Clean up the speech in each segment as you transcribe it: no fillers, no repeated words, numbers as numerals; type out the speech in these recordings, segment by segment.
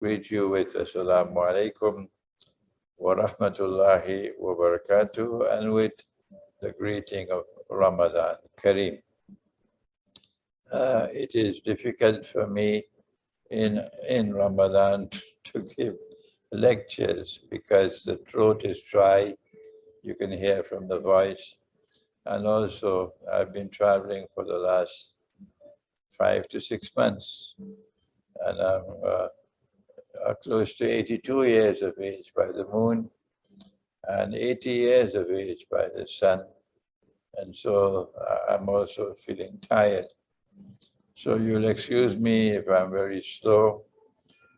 greet you with Assalamu alaikum wa rahmatullahi wa barakatuh, and with the greeting of Ramadan Kareem. It is difficult for me in Ramadan to give lectures because the throat is dry. You can hear from the voice. And also, I've been traveling for the last 5 to 6 months. And I'm close to 82 years of age by the moon and 80 years of age by the sun. And so I'm also feeling tired. So you'll excuse me if I'm very slow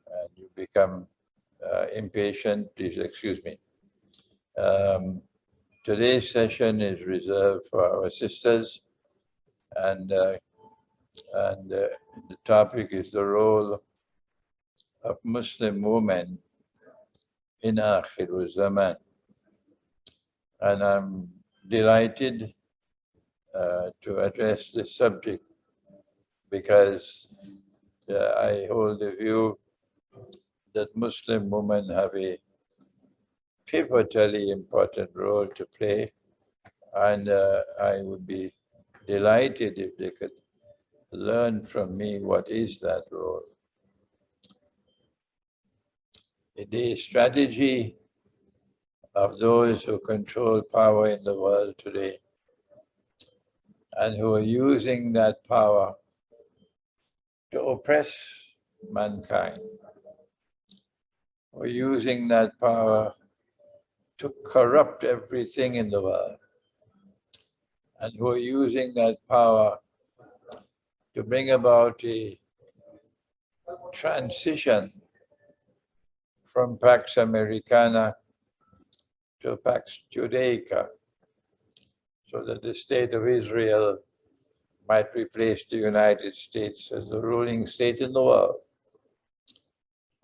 and you become impatient, please excuse me. Today's session is reserved for our sisters, and the topic is the role of Muslim women in Aakhir Uz Zamaan. And I'm delighted to address this subject because I hold the view that Muslim women have a pivotally important role to play, and I would be delighted if they could learn from me what is that role. The strategy of those who control power in the world today and who are using that power to oppress mankind, or using that power to corrupt everything in the world, and who are using that power to bring about a transition from Pax Americana to Pax Judaica, so that the state of Israel might replace the United States as the ruling state in the world,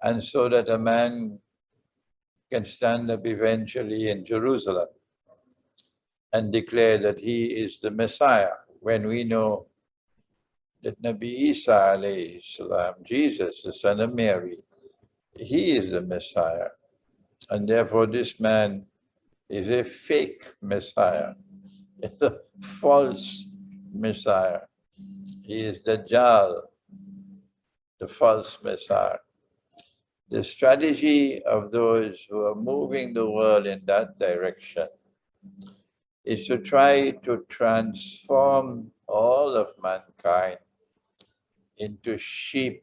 and so that a man can stand up eventually in Jerusalem and declare that he is the Messiah, when we know that Nabi Isa alayhi salam, Jesus, the son of Mary, he is the Messiah. And therefore this man is a fake Messiah. It's a false Messiah. He is Dajjal, the false Messiah. The strategy of those who are moving the world in that direction is to try to transform all of mankind into sheep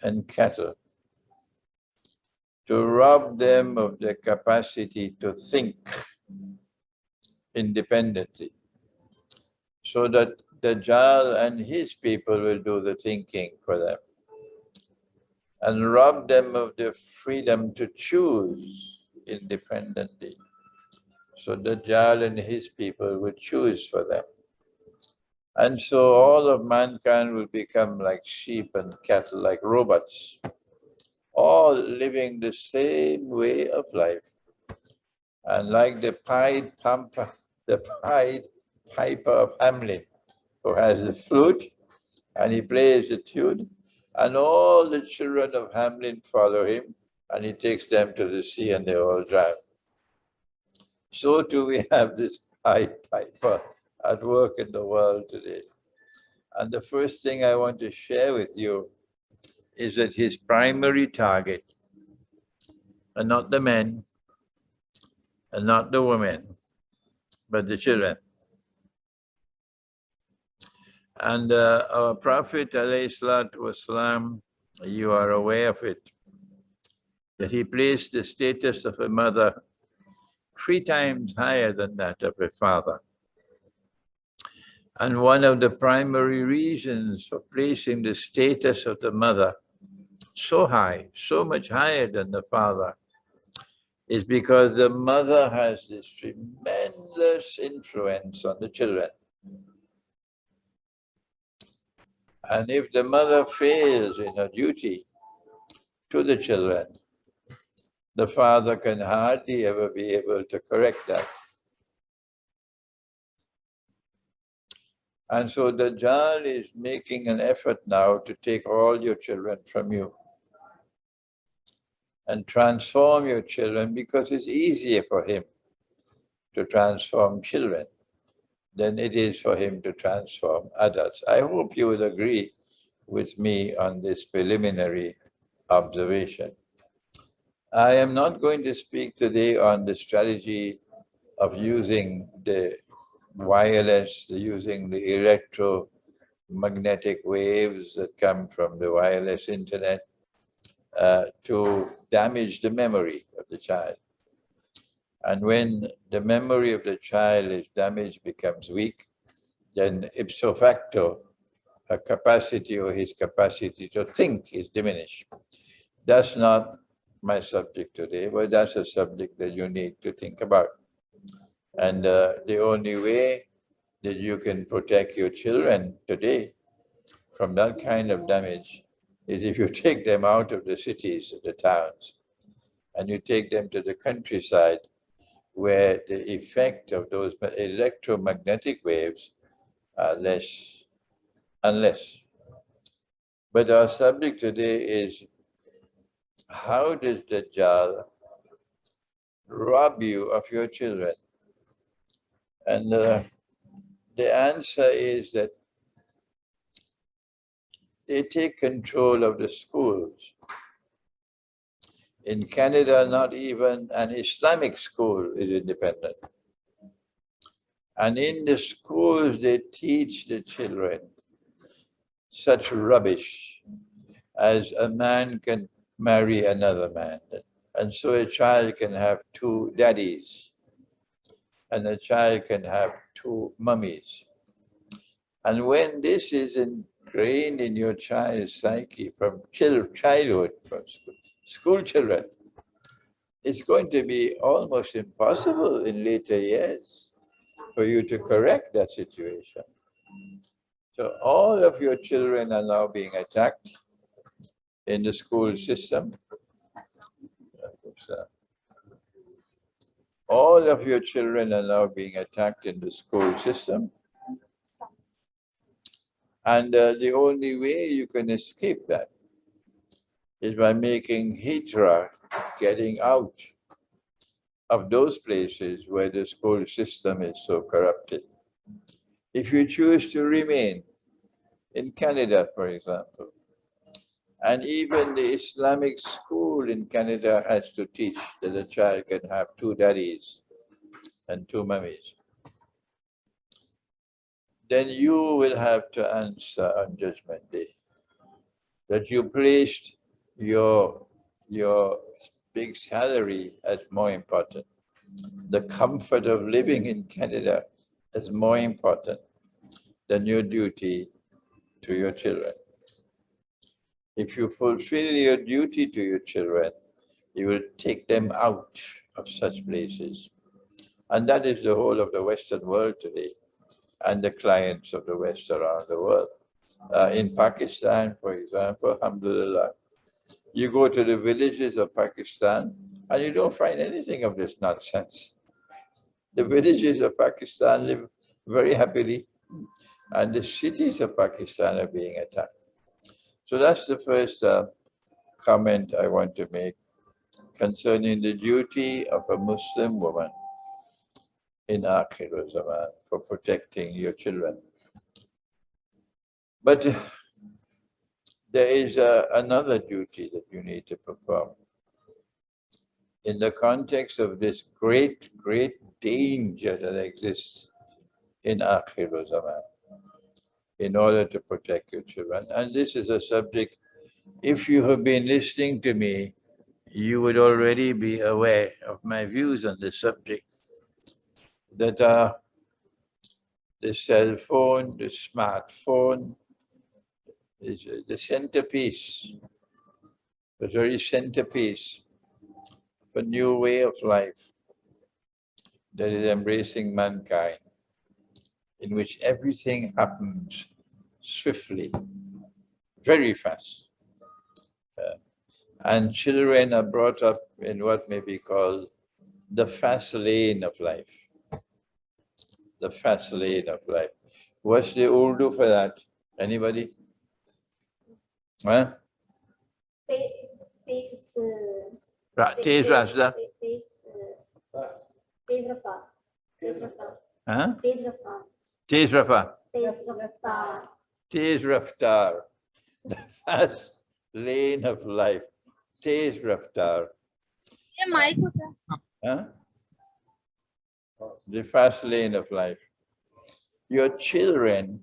and cattle, to rob them of their capacity to think independently, so that Dajjal and his people will do the thinking for them, and rob them of their freedom to choose independently, so Dajjal and his people will choose for them. And so all of mankind will become like sheep and cattle, like robots, all living the same way of life. And like the Pied Piper of Hamlin, who has the flute and he plays the tune, and all the children of Hamlin follow him, and he takes them to the sea and they all drown. So too we have this Pied Piper at work in the world today. And the first thing I want to share with you is that his primary target are not the men and not the women, but the children. And our Prophet ﷺ, you are aware of it, that he placed the status of a mother 3 times higher than that of a father. And one of the primary reasons for placing the status of the mother so high, so much higher than the father, is because the mother has this tremendous influence on the children. And if the mother fails in her duty to the children, the father can hardly ever be able to correct that. And so Dajjal is making an effort now to take all your children from you. and transform your children, because it's easier for him to transform children than it is for him to transform adults. I hope you would agree with me on this preliminary observation. I am not going to speak today on the strategy of using the wireless, using the electromagnetic waves that come from the wireless internet to damage the memory of the child. And when the memory of the child is damaged, becomes weak, then ipso facto, her capacity or his capacity to think is diminished. That's not my subject today, but that's a subject that you need to think about. And the only way that you can protect your children today from that kind of damage is if you take them out of the cities, the towns, and you take them to the countryside, where the effect of those electromagnetic waves are less and less. But our subject today is, how does Dajjal rob you of your children? And the answer is that they take control of the schools. In Canada, not even an Islamic school is independent. And in the schools, they teach the children such rubbish as a man can marry another man. And so a child can have two daddies, and a child can have two mummies. And when this is ingrained in your child's psyche from childhood, from school children, it's going to be almost impossible in later years for you to correct that situation. So all of your children are now being attacked in the school system. All of your children are now being attacked in the school system. And the only way you can escape that is by making hijrah, getting out of those places where the school system is so corrupted. If you choose to remain in Canada, for example, and even the Islamic school in Canada has to teach that a child can have two daddies and two mummies, then you will have to answer on Judgment Day that you placed your big salary as more important. The comfort of living in Canada is more important than your duty to your children. If you fulfill your duty to your children, you will take them out of such places. And that is the whole of the Western world today, and the clients of the West around the world. In Pakistan, for example, alhamdulillah, you go to the villages of Pakistan and you don't find anything of this nonsense. The villages of Pakistan live very happily, and the cities of Pakistan are being attacked. So that's the first comment I want to make concerning the duty of a Muslim woman in Aakhir Uz Zamaan for protecting your children. But there is another duty that you need to perform in the context of this great danger that exists in Aakhir Uz Zamaan, in order to protect your children. And this is a subject, if you have been listening to me, you would already be aware of my views on this subject, that the cell phone, the smartphone, is the centerpiece, the very centerpiece of a new way of life that is embracing mankind, in which everything happens swiftly, very fast. And children are brought up in what may be called the fast lane of life. The fast lane of life. What's the Urdu for that? Anybody? Huh? Tez Raftar. Tez Raftar. Tez Raftar. Huh? Tez Raftar. Tez Raftar. Tez Raftar. Tez Raftar. The fast lane of life. Tez Raftar. Huh? The fast lane of life. Your children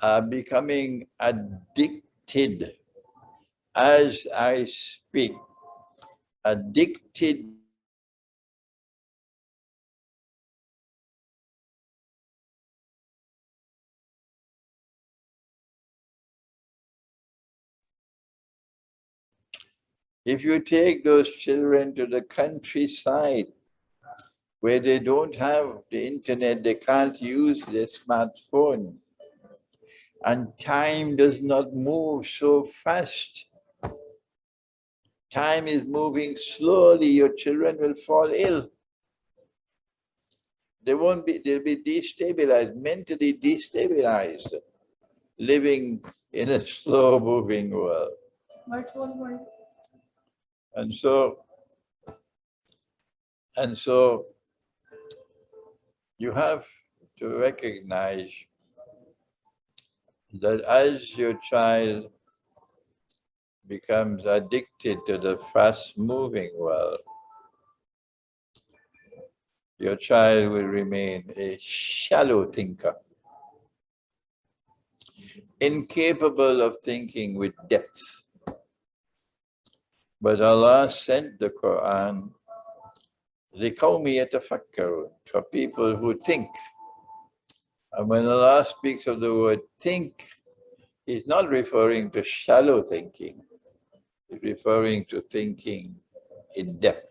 are becoming addicted as I speak. Addicted. If you take those children to the countryside where they don't have the internet, they can't use their smartphone, and time does not move so fast. Time is moving slowly, your children will fall ill. They'll be destabilized, mentally destabilized, living in a slow moving world. And so you have to recognize that as your child becomes addicted to the fast-moving world, your child will remain a shallow thinker, incapable of thinking with depth. But Allah sent the Quran لِقَوْمِ يَتَفَكَّرُونَ, for people who think. And when Allah speaks of the word think, He's not referring to shallow thinking. He's referring to thinking in depth,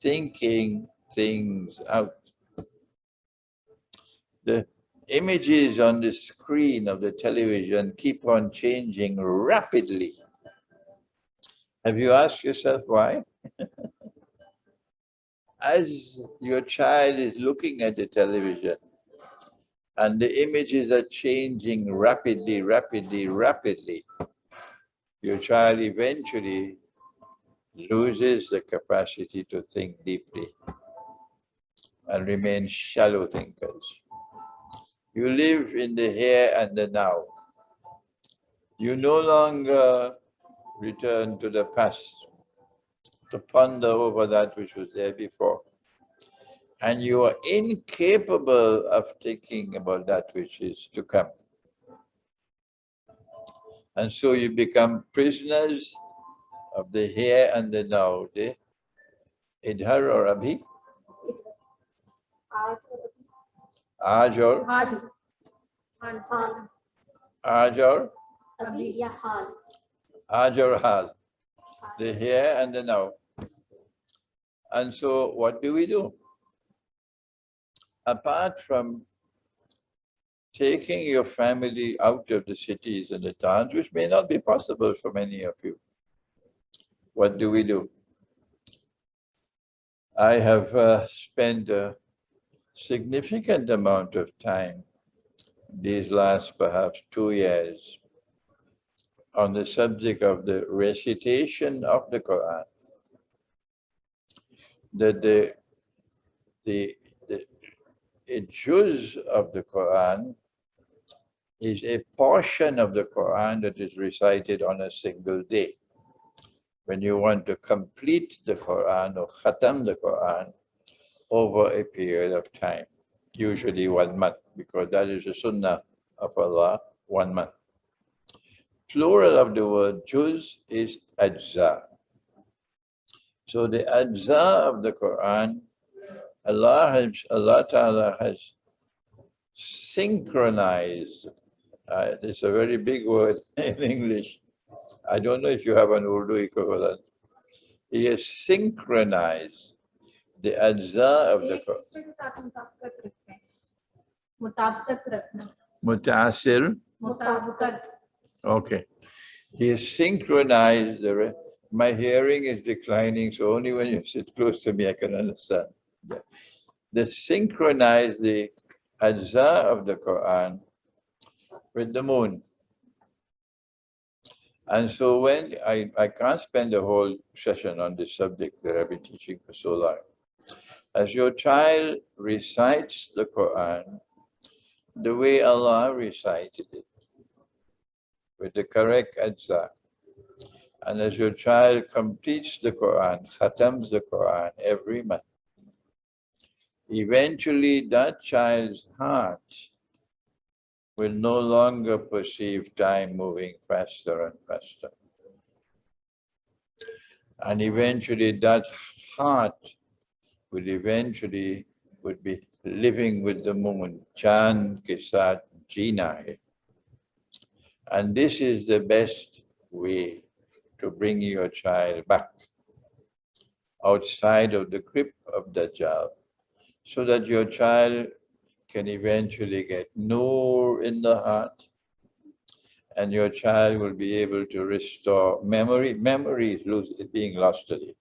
thinking things out. The images on the screen of the television keep on changing rapidly. Have you asked yourself why? As your child is looking at the television and the images are changing rapidly, your child eventually loses the capacity to think deeply and remain shallow thinkers. You live in the here and the now. You no longer return to the past to ponder over that which was there before. And you are incapable of thinking about that which is to come. And so you become prisoners of the here and the now. The idhar or abhi? Aaj or? Aaj or? Aaj or hal. The here and the now. And so what do? Apart from taking your family out of the cities and the towns, which may not be possible for many of you, what do? I have spent a significant amount of time these last perhaps 2 years on the subject of the recitation of the Quran. That a juz of the Quran is a portion of the Quran that is recited on a single day. When you want to complete the Quran or khatam the Quran over a period of time, usually 1 month, because that is the sunnah of Allah, 1 month. Plural of the word juz is ajza. So the ajza of the Quran, Allah Ta'ala has synchronized. It's a very big word in English. I don't know if you have an Urdu equivalent. He has synchronized the ajza of the Quran. Mutasir? Okay. He has synchronized my hearing is declining, so only when you sit close to me I can understand. Yeah. They synchronize the ajza of the Quran with the moon. And so when I can't spend a whole session on this subject that I've been teaching for so long. As your child recites the Quran the way Allah recited it, with the correct ajza, and as your child completes the Quran, khatams the Quran every month, eventually that child's heart will no longer perceive time moving faster and faster. And eventually that heart would be living with the moon, Chand ke saath jeena hai. And this is the best way to bring your child back outside of the grip of Dajjal, so that your child can eventually get Noor in the heart, and your child will be able to restore memory. Memory is being lost today.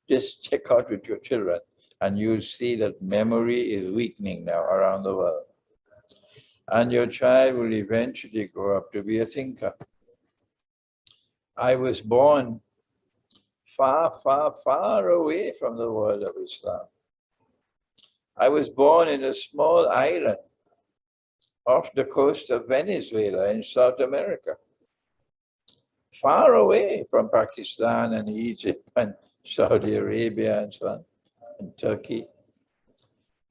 Just check out with your children, and you'll see that memory is weakening now around the world. And your child will eventually grow up to be a thinker. I was born far, far, far away from the world of Islam. I was born in a small island off the coast of Venezuela in South America, far away from Pakistan and Egypt and Saudi Arabia and so on, and Turkey.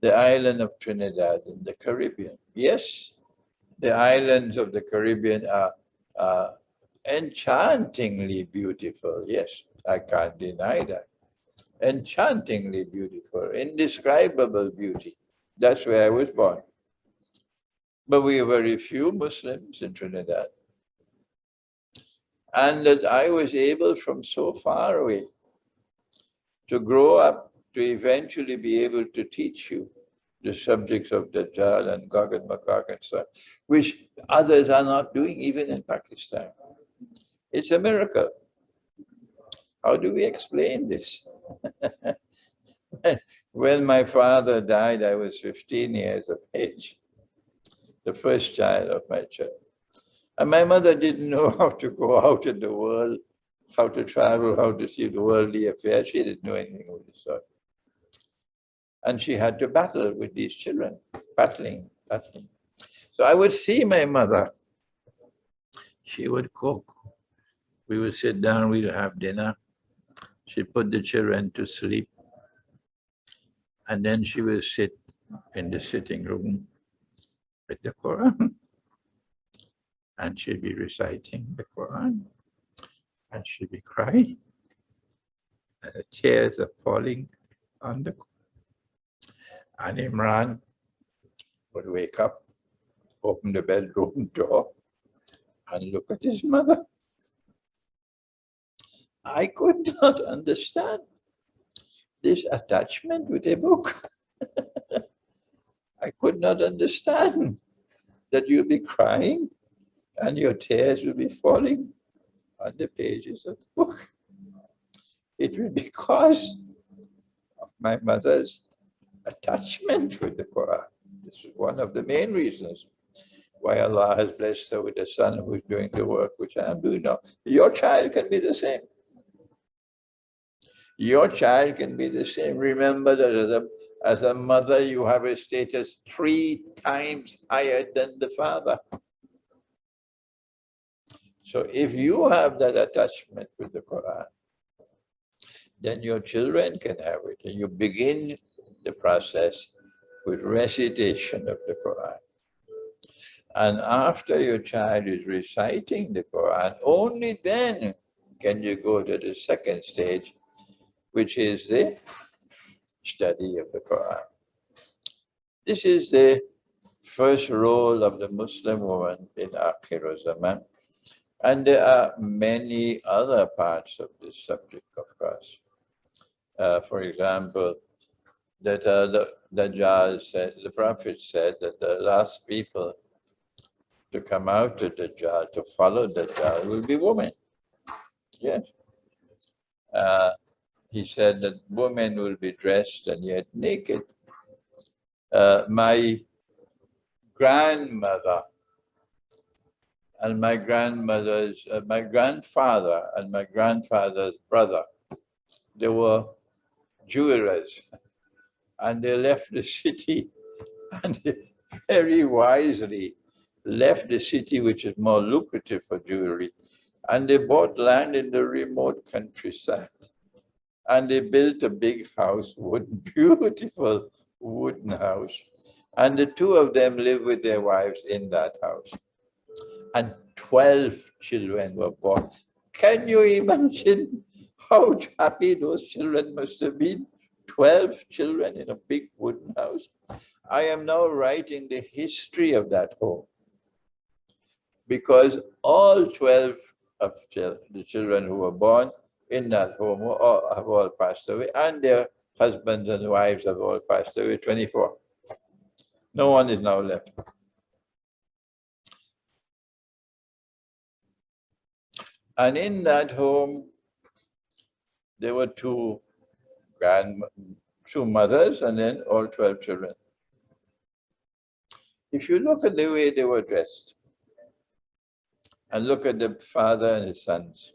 The island of Trinidad in the Caribbean. Yes, the islands of the Caribbean are enchantingly beautiful. Yes, I can't deny that. Enchantingly beautiful, indescribable beauty. That's where I was born. But we are very few Muslims in Trinidad. And that I was able from so far away to grow up to eventually be able to teach you the subjects of Dajjal and Gog and Magog and so on, which others are not doing even in Pakistan. It's a miracle. How do we explain this? When my father died, I was 15 years of age, the first child of my church. And my mother didn't know how to go out in the world, how to travel, how to see the worldly affairs. She didn't know anything of the sort. And she had to battle with these children, battling. So I would see my mother. She would cook. We would sit down, we'd have dinner. She'd put the children to sleep. And then she would sit in the sitting room with the Quran. And she'd be reciting the Quran. And she'd be crying. And the tears are falling on the Quran. And Imran would wake up, open the bedroom door, and look at his mother. I could not understand this attachment with a book. I could not understand that you'll be crying and your tears will be falling on the pages of the book. It was because of my mother's attachment with the Quran. This is one of the main reasons why Allah has blessed her with a son who is doing the work which I am doing now. Your child can be the same. Your child can be the same. Remember that as a mother, you have a status 3 times higher than the father. So if you have that attachment with the Quran, then your children can have it. And you begin the process with recitation of the Quran. And after your child is reciting the Quran, only then can you go to the second stage, which is the study of the Quran. This is the first role of the Muslim woman in Aakhir Uz Zamaan. And there are many other parts of this subject, of course. For example, that the Dajjal said, the Prophet said that the last people to come out to Dajjal, to follow Dajjal, will be women. Yes. He said that women will be dressed and yet naked. My grandmother and my grandfather and my grandfather's brother, they were jewelers, and they left the city, and they very wisely left the city, which is more lucrative for jewelry, and they bought land in the remote countryside, and they built a big house, beautiful wooden house, and the two of them lived with their wives in that house, and 12 children were born. Can you imagine how happy those children must have been? 12 children in a big wooden house. I am now writing the history of that home, because all 12 of the children who were born in that home have all passed away, and their husbands and wives have all passed away, 24. No one is now left. And in that home, there were two mothers and then all 12 children. If you look at the way they were dressed, and look at the father and his sons.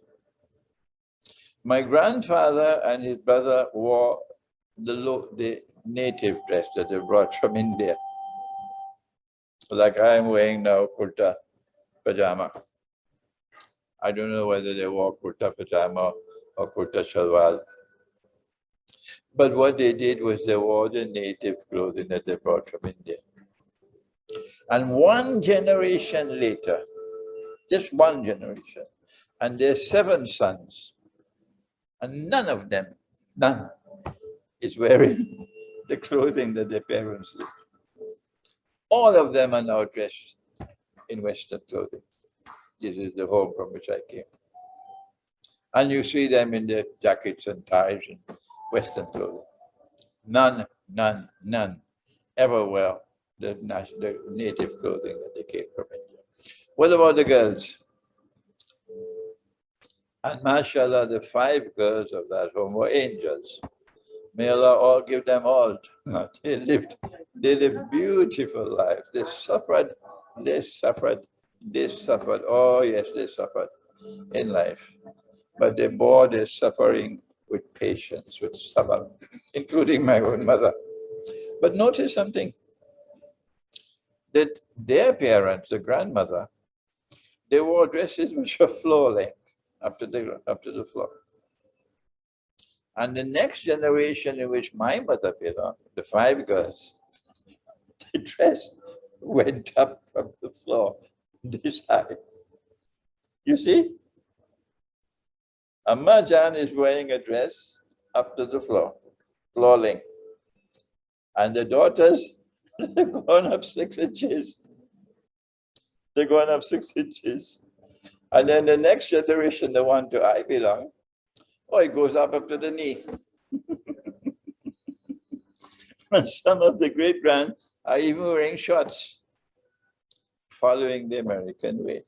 My grandfather and his brother wore the native dress that they brought from India. Like I am wearing now, kurta pajama. I don't know whether they wore kurta pajama or kurta shalwar. But what they did was they wore the native clothing that they brought from India. And one generation later, just one generation, and there's 7 sons, and none of them, none, is wearing the clothing that their parents did. All of them are now dressed in Western clothing. This is the home from which I came. And you see them in their jackets and ties and Western clothing. None ever wear the native clothing that they came from India. What about the girls? And mashallah, the 5 girls of that home were angels. May Allah all give them all. They lived beautiful lives. They suffered. Oh yes, they suffered in life. But they bore their suffering with patience, with sabr, including my own mother. But notice something, that their parents, the grandmother, they wore dresses which were floor length up to the floor. And the next generation in which my mother belonged, the 5 girls, the dress went up from the floor this high. You see? Amma Jan is wearing a dress up to the floor length. And the daughters, they've gone up 6 inches. They're going up 6 inches. And then the next generation, the one to I belong, it goes up to the knee. And some of the great-grand are even wearing shorts, following the American way.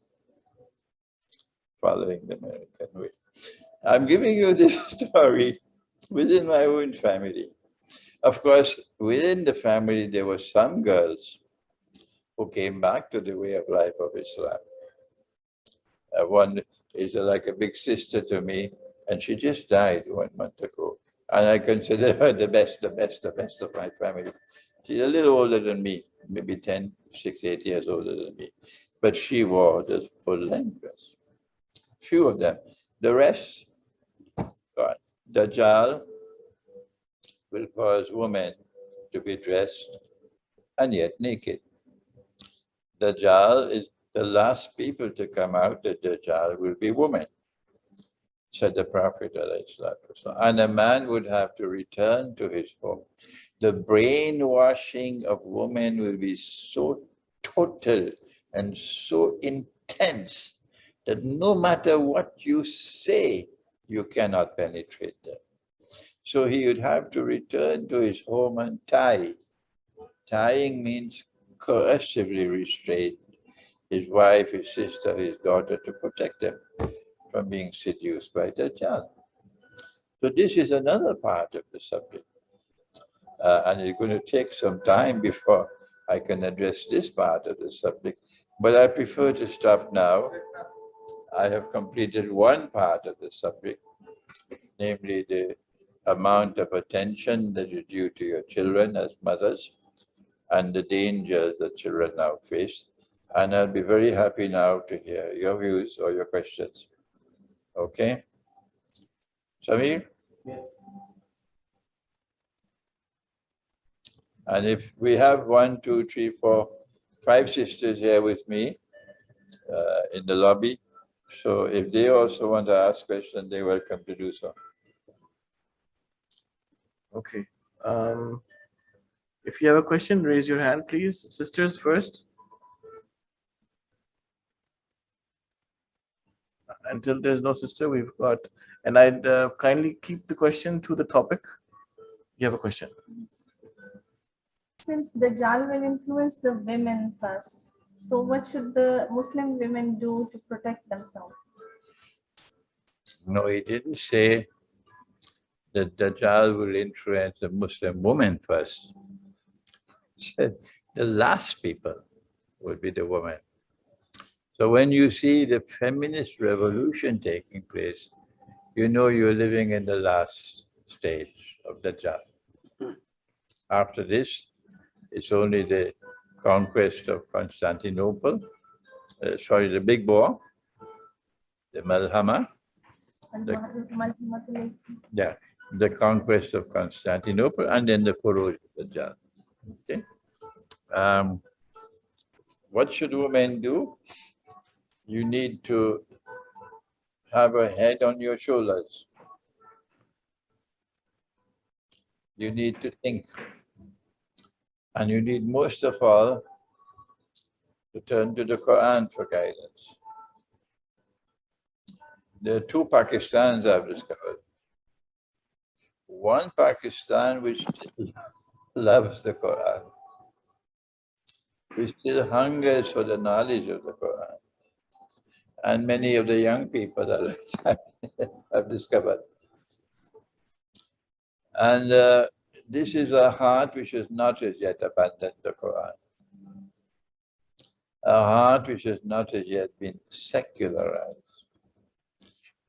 I'm giving you this story within my own family. Of course, within the family, there were some girls who came back to the way of life of Islam. One is like a big sister to me, and she just died 1 month ago. And I consider her the best of my family. She's a little older than me, maybe 6, 8 years older than me. But she wore the full-length dress. Few of them. The rest, God, Dajjal will cause women to be dressed and yet naked. Dajjal is the last people to come out. The Dajjal will be women, said the Prophet. And a man would have to return to his home. The brainwashing of women will be so total and so intense that no matter what you say, you cannot penetrate them. So he would have to return to his home and tie. Tying means coercively restrain his wife, his sister, his daughter, to protect them from being seduced by Dajjal. So this is another part of the subject. And it's going to take some time before I can address this part of the subject. But I prefer to stop now. I have completed one part of the subject, namely the amount of attention that is due to your children as mothers and the dangers that children now face. And I'll be very happy now to hear your views or your questions. Okay? Samir? And if we have 1, 2, 3, 4, 5 sisters here with me in the lobby, so if they also want to ask questions, they're welcome to do so. Okay. If you have a question, raise your hand, please. Sisters first. Until there's no sister, we've got, and I'd kindly keep the question to the topic. You have a question? Since the Dajjal will influence the women first, so what should the Muslim women do to protect themselves? No, he didn't say that Dajjal will influence the Muslim woman first. He said the last people will be the woman. So when you see the feminist revolution taking place, you know you're living in the last stage of Dajjal. After this, it's only the conquest of Constantinople, the big war, the Malhama, the conquest of Constantinople, and then the Furuj of Dajjal. Okay? What should women do? You need to have a head on your shoulders. You need to think. And you need most of all to turn to the Quran for guidance. There are 2 Pakistans I've discovered. One Pakistan which still loves the Quran, which still hungers for the knowledge of the Quran. And many of the young people that I've discovered. And this is a heart which has not as yet abandoned the Quran. A heart which has not as yet been secularized.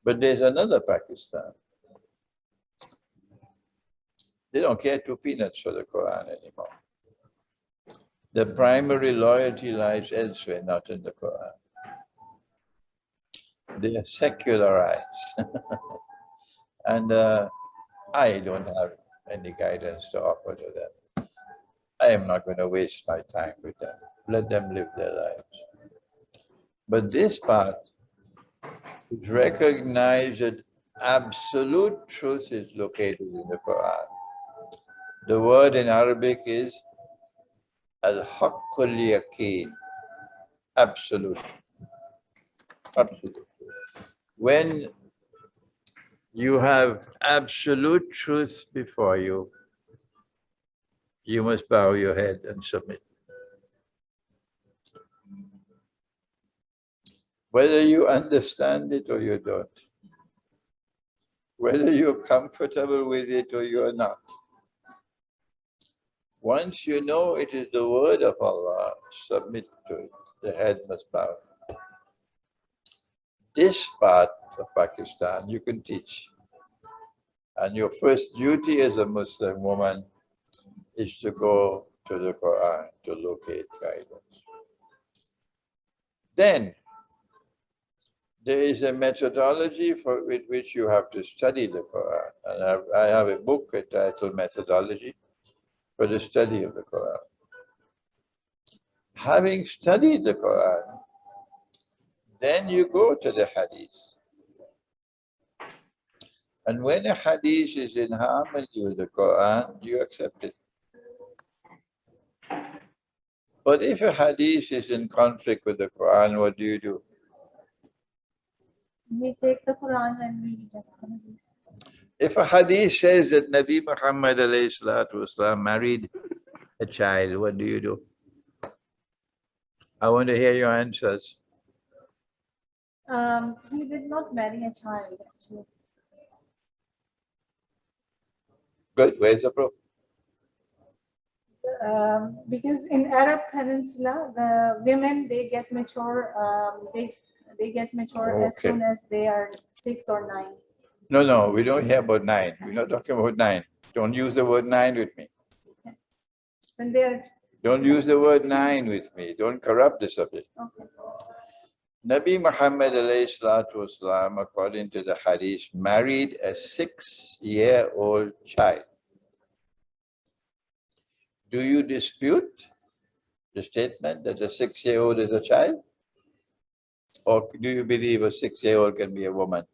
But there's another Pakistan. They don't care 2 peanuts for the Quran anymore. The primary loyalty lies elsewhere, not in the Quran. They are secularized. And I don't have any guidance to offer to them. I am not going to waste my time with them. Let them live their lives. But this part is recognize that absolute truth is located in the Quran. The word in Arabic is al-haqqul yaqeen, absolute. Absolute. When you have absolute truth before you, you must bow your head and submit. Whether you understand it or you don't, whether you're comfortable with it or you're not, once you know it is the word of Allah, submit to it. The head must bow. This part of Pakistan you can teach. And your first duty as a Muslim woman is to go to the Quran to locate guidance. Then, there is a methodology with which you have to study the Quran. And I have a book entitled Methodology for the Study of the Quran. Having studied the Quran, then you go to the Hadith. And when a Hadith is in harmony with the Quran, you accept it. But if a Hadith is in conflict with the Quran, what do? We take the Quran and we reject the Hadith. If a Hadith says that Nabi Muhammad ﷺ married a child, what do? I want to hear your answers. He did not marry a child, actually. Good, where's the proof? Because in Arab Peninsula, the women, they get mature. They get mature as Okay. soon as they are 6 or 9. No, we don't hear about 9. We're not talking about 9. Don't use the word 9 with me. When they are Don't use the word 9 with me. Don't corrupt the subject. okay. Nabi Muhammad alayhi salatu wasalam, according to the hadith, married a 6-year-old child. Do you dispute the statement that a 6-year-old is a child? Or do you believe a 6-year-old can be a woman?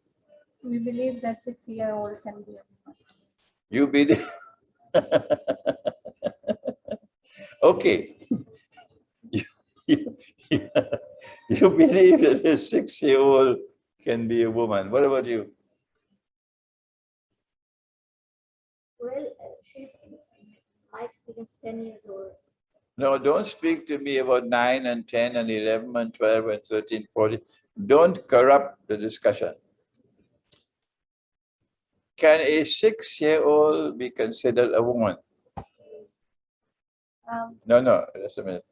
We believe that 6-year-old can be a woman. You believe? Okay. You believe that a 6-year-old can be a woman. What about you? Well, my experience 10 years old. No, don't speak to me about 9 and 10 and 11 and 12 and 13, 14. Don't corrupt the discussion. Can a 6-year-old be considered a woman? No, just a minute.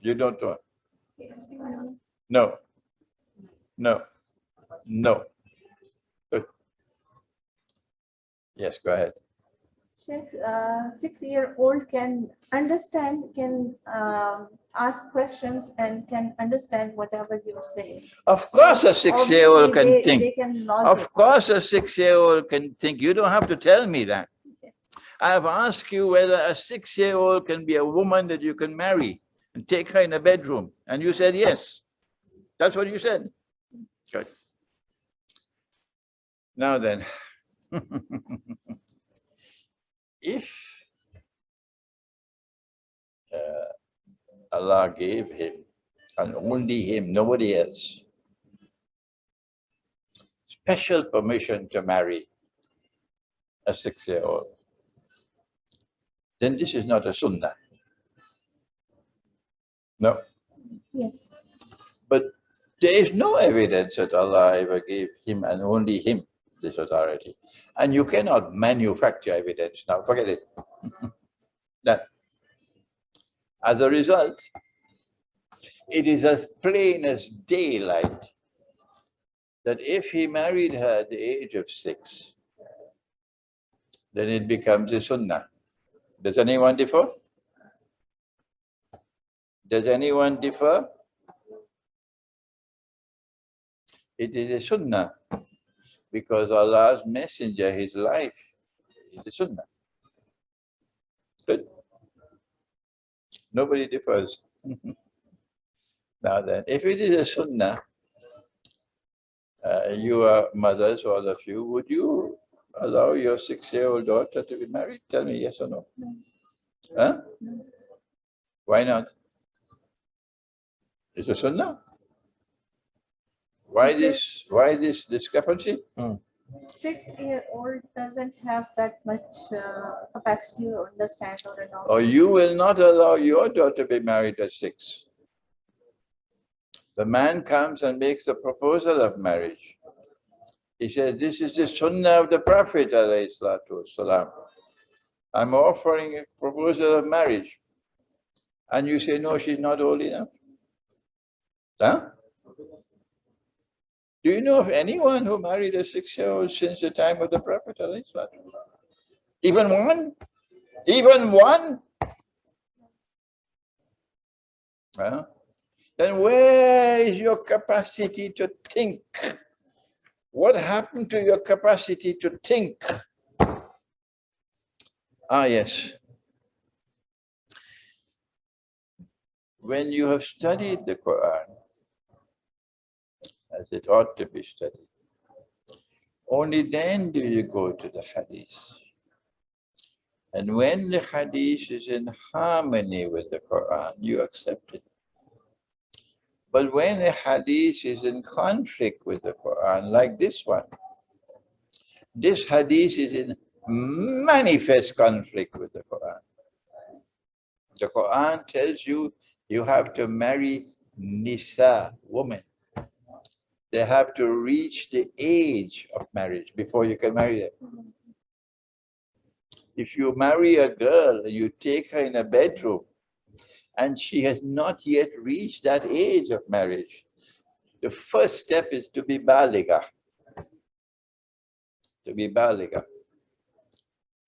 You don't know. No. Good. Yes, go ahead. Sheikh, 6-year-old can understand, can ask questions and can understand whatever you're saying. Of course a 6-year-old can Obviously, think. They can logic. Of course a 6-year-old can think. You don't have to tell me that. Yes. I've asked you whether a 6-year-old can be a woman that you can marry and take her in a bedroom. And you said yes. That's what you said. Good. Now then, if Allah gave him, and only him, nobody else, special permission to marry a 6-year-old, then this is not a sunnah. No. Yes. But there is no evidence that Allah ever gave him and only him this authority. And you cannot manufacture evidence now. Forget it. That. As a result, it is as plain as daylight that if he married her at the age of 6, then it becomes a sunnah. Does anyone differ? Does anyone differ? It is a sunnah because Allah's messenger, his life, is a sunnah. Good. Nobody differs. Now then, if it is a sunnah, you are mothers, all of you, would you allow your 6-year-old daughter to be married? Tell me yes or no. No. Huh? No. Why not? It's a sunnah. Why this discrepancy? 6-year-old doesn't have that much capacity to understand or know. Or you will not allow your daughter to be married at 6. The man comes and makes a proposal of marriage. He says, this is the sunnah of the Prophet alayhi salatu wasalam. I'm offering a proposal of marriage. And you say, no, she's not old enough. Huh? Do you know of anyone who married a 6-year-old since the time of the Prophet alayhi salatu wasalam? Even one? Even one? Huh? Then where is your capacity to think? What happened to your capacity to think? Ah, yes. When you have studied the Quran, as it ought to be studied, only then do you go to the Hadith. And when the Hadith is in harmony with the Quran, you accept it. But when the Hadith is in conflict with the Quran, like this one, this Hadith is in manifest conflict with the Quran. The Quran tells you you have to marry Nisa, women. They have to reach the age of marriage before you can marry them. If you marry a girl and you take her in a bedroom and she has not yet reached that age of marriage, the first step is to be baligha. To be baligha.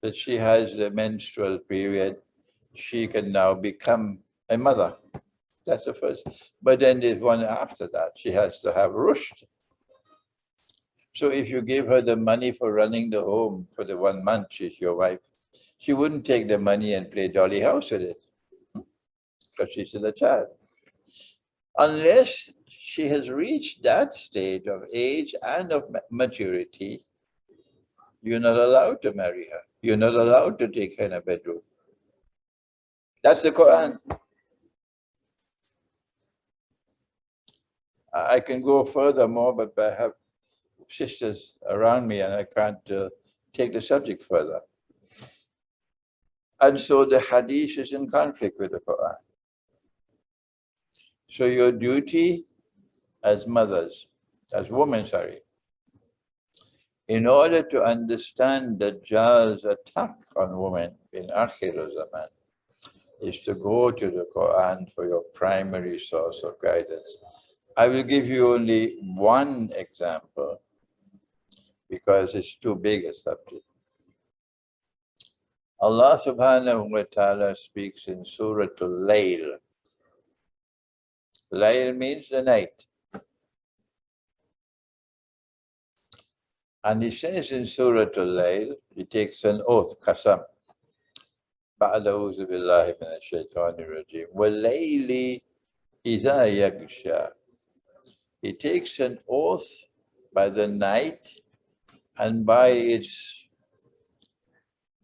That she has the menstrual period, she can now become a mother. That's the first. But then there's one after that. She has to have rushd. So if you give her the money for running the home for the 1 month, she's your wife, she wouldn't take the money and play dolly house with it, because she's still a child. Unless she has reached that stage of age and of maturity, you're not allowed to marry her. You're not allowed to take her in a bedroom. That's the Quran. I can go further more, but I have sisters around me and I can't take the subject further. And so the hadith is in conflict with the Quran. So your duty as mothers, as women, in order to understand Dajjal's attack on women in Aakhir Uz Zamaan, is to go to the Quran for your primary source of guidance. I will give you only one example because it's too big a subject. Allah subhanahu wa ta'ala speaks in Surah Al-Layl. Layl means the night. And he says in Surah Al-Layl, he takes an oath, qasam. بعد أعوذ بالله من الشيطان الرجيم والليل إذا يغشى. He takes an oath by the night and by its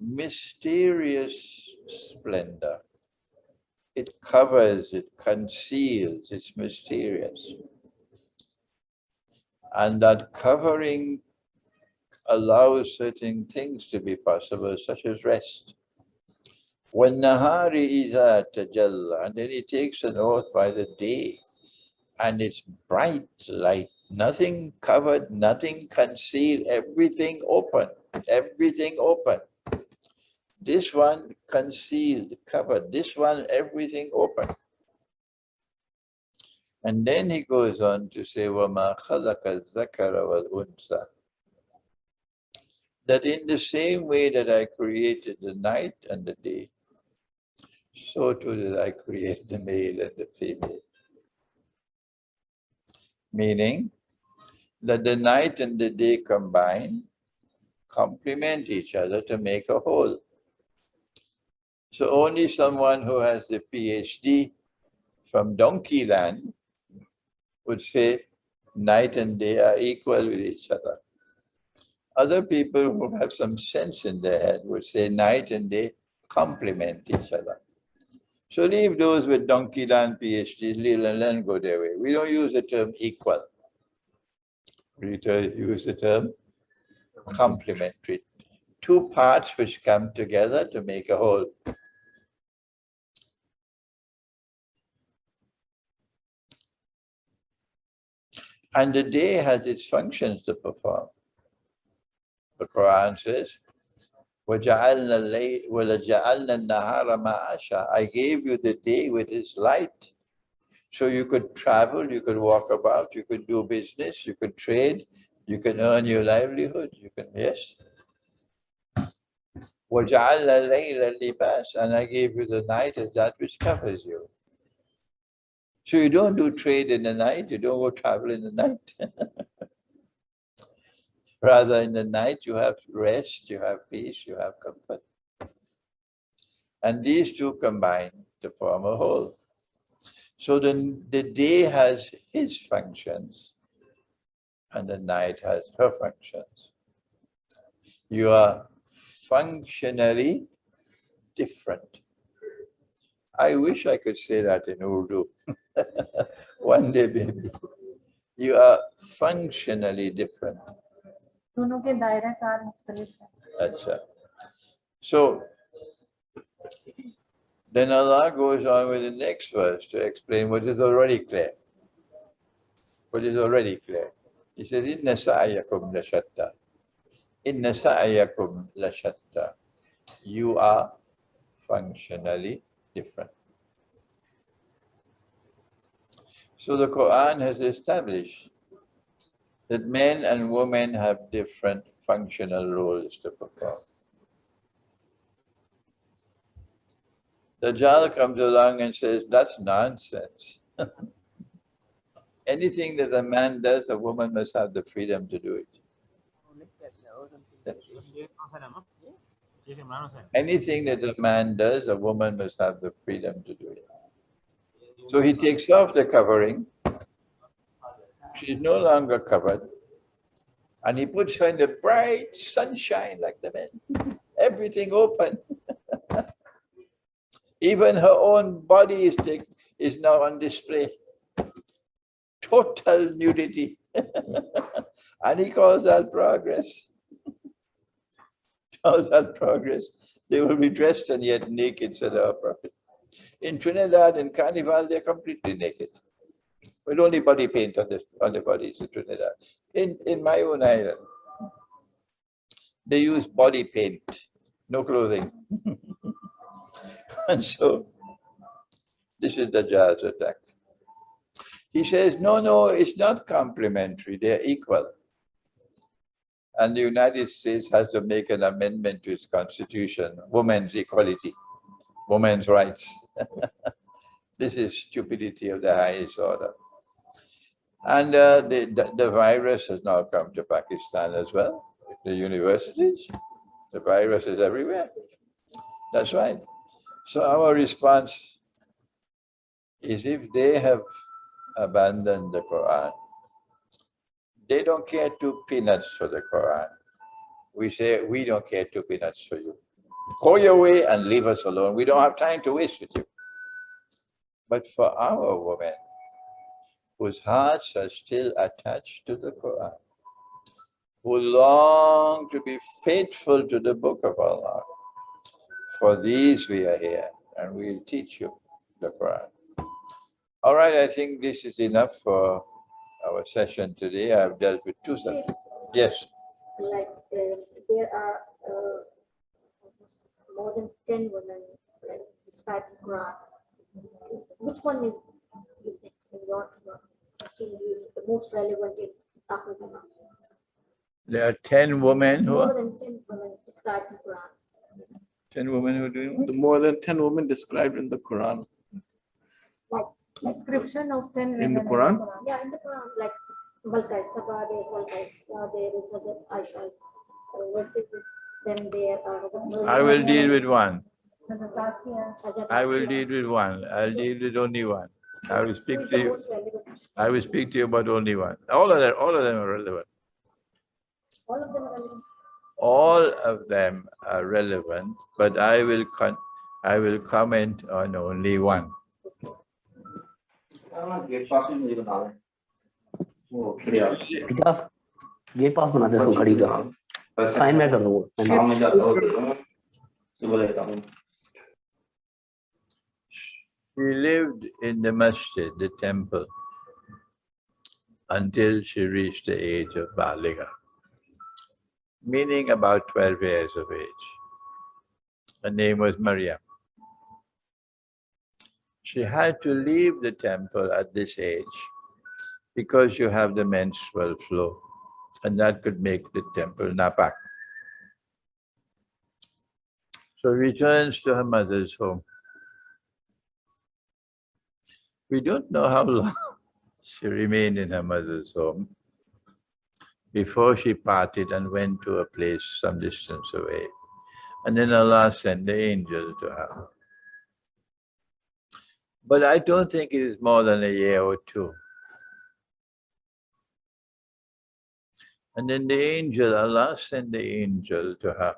mysterious splendor. It covers, it conceals, it's mysterious. And that covering allows certain things to be possible, such as rest. وَالنَّهَارِ إِذَا تَجَلَّى. And then he takes an oath by the day, and it's bright light, nothing covered, nothing concealed, everything open, everything open. This one concealed, covered, this one everything open. And then he goes on to say, وَمَا خَلَقَ الذَّكَرَ وَالْأُنثَى. That in the same way that I created the night and the day, so too did I create the male and the female. Meaning that the night and the day combine, complement each other to make a whole. So only someone who has the PhD from Donkey Land would say night and day are equal with each other. Other people who have some sense in their head would say night and day complement each other. So leave those with Donkey Land PhDs, let them go their way. We don't use the term equal. We use the term complementary. Two parts which come together to make a whole. And the day has its functions to perform. The Quran says, وَجَعَلْنَا النَّهَارَ مَعَاشًا. I gave you the day with its light. So you could travel, you could walk about, you could do business, you could trade, you can earn your livelihood, you can, yes. وَجَعَلْنَا اللَّيْلَ لِبَاسًا. And I gave you the night as that which covers you. So you don't do trade in the night, you don't go travel in the night. Rather, in the night you have rest, you have peace, you have comfort. And these two combine to form a whole. So the day has his functions and the night has her functions. You are functionally different. I wish I could say that in Urdu. One day, baby. You are functionally different. दोनों के दायरा car मुख्तलिफ है. Achha. So then Allah goes on with the next verse to explain what is already clear. What is already clear. He says, Inna sa'ayakum la shatta. Inna sa'ayakum la shatta. You are functionally different. So the Quran has established that men and women have different functional roles to perform. Dajjal comes along and says, that's nonsense. Anything that a man does, a woman must have the freedom to do it. Anything that a man does, a woman must have the freedom to do it. So he takes off the covering. She's no longer covered. And he puts her in the bright sunshine like the men. Everything open. Even her own body is now on display. Total nudity. And he calls that progress. Calls that progress. They will be dressed and yet naked, said our Prophet. In Trinidad and Carnival, they're completely naked. With only body paint on their bodies in Trinidad. In my own island, they use body paint, no clothing. And so, this is Dajjal's attack. He says, no, it's not complementary, they're equal. And the United States has to make an amendment to its constitution, women's equality, women's rights. This is stupidity of the highest order. And the virus has now come to Pakistan as well, the universities. The virus is everywhere. That's right. So our response is, if they have abandoned the Quran, they don't care 2 peanuts for the Quran. We say, we don't care 2 peanuts for you. Go your way and leave us alone. We don't have time to waste with you. But for our women, whose hearts are still attached to the Quran, who long to be faithful to the Book of Allah, for these we are here, and we'll teach you the Quran. All right, I think this is enough for our session today. I've dealt with 2 subjects. Yes. Like there are more than 10 women like described in Quran. Which one is, you think, in your still the most relevant in Aakhir Uz Zamaan? There are 10 women who More are, than 10 women described in Quran. 10 women who are doing what? The more than 10 women described in the Quran. Like Description of 10 women In the Quran? yeah, in the Quran, like Malkai Sabah, there is Malkai, there is Hazrat Aisha's verses, then there are Hazrat Maryam. I will deal with one. Hazrat Asiya. Hazrat I will Asiya. deal with one. I'll deal with only one. I will Who speak is to the you. most relevant? I will speak to you about only one. All of them are relevant. All of them are relevant. All of them are relevant, but I will comment on only one. Gate pass में मुझे बता दें वो पिता gate पास बना दे उसको खड़ी का साइन मैं कर दूंगा नाम में जाता हूँ सुबह लेता हूँ. She lived in the masjid, the temple, until she reached the age of Baligha, meaning about 12 years of age. Her name was Maryam. She had to leave the temple at this age because you have the menstrual flow, and that could make the temple napak. So returns to her mother's home. We don't know how long she remained in her mother's home before she parted and went to a place some distance away. And then Allah sent the angel to her. But I don't think it is more than a year or 2. And then Allah sent the angel to her.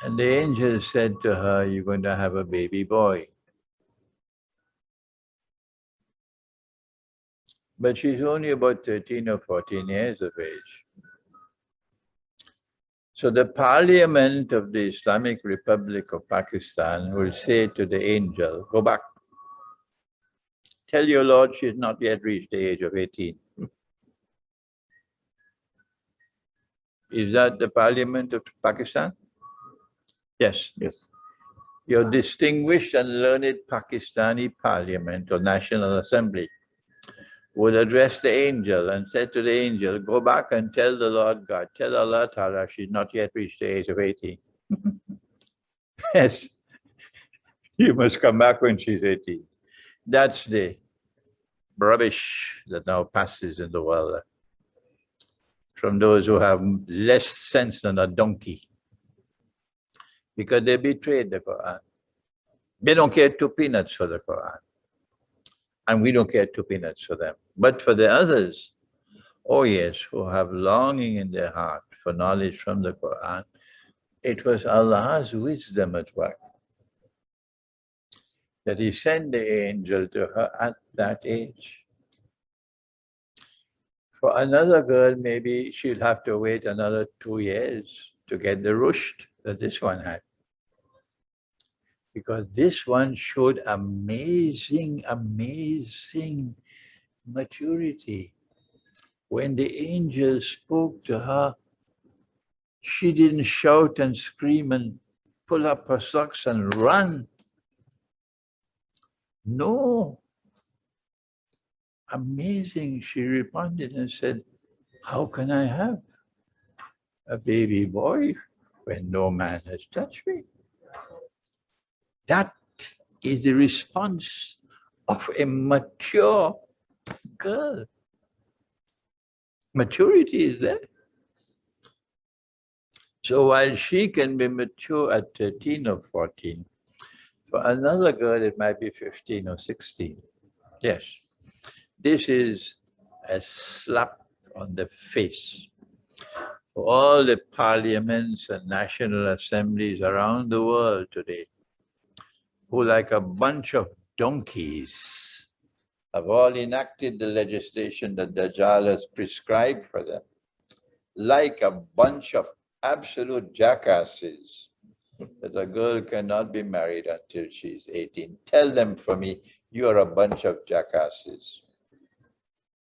And the angel said to her, you're going to have a baby boy. But she's only about 13 or 14 years of age. So the parliament of the Islamic Republic of Pakistan will say to the angel, go back. Tell your Lord she's not yet reached the age of 18. Is that the parliament of Pakistan? Yes. Yes. Your distinguished and learned Pakistani Parliament or National Assembly would address the angel and said to the angel, go back and tell the Lord God, tell Allah Ta'ala she's not yet reached the age of 18. Yes, you must come back when she's 18. That's the rubbish that now passes in the world from those who have less sense than a donkey, because they betrayed the Quran. They don't care 2 peanuts for the Quran, and we don't care 2 peanuts for them. But for the others, oh yes, who have longing in their heart for knowledge from the Quran, it was Allah's wisdom at work, that He sent the angel to her at that age. For another girl, maybe she'll have to wait another 2 years to get the rushd that this one had. Because this one showed amazing maturity. When the angel spoke to her, she didn't shout and scream and pull up her socks and run. No. Amazing. She responded and said, how can I have a baby boy when no man has touched me? That is the response of a mature girl. Maturity is there. So while she can be mature at 13 or 14, for another girl it might be 15 or 16. Yes, this is a slap on the face for all the parliaments and national assemblies around the world today, who like a bunch of donkeys have all enacted the legislation that Dajjal has prescribed for them, like a bunch of absolute jackasses, that a girl cannot be married until she's 18. Tell them for me, you are a bunch of jackasses.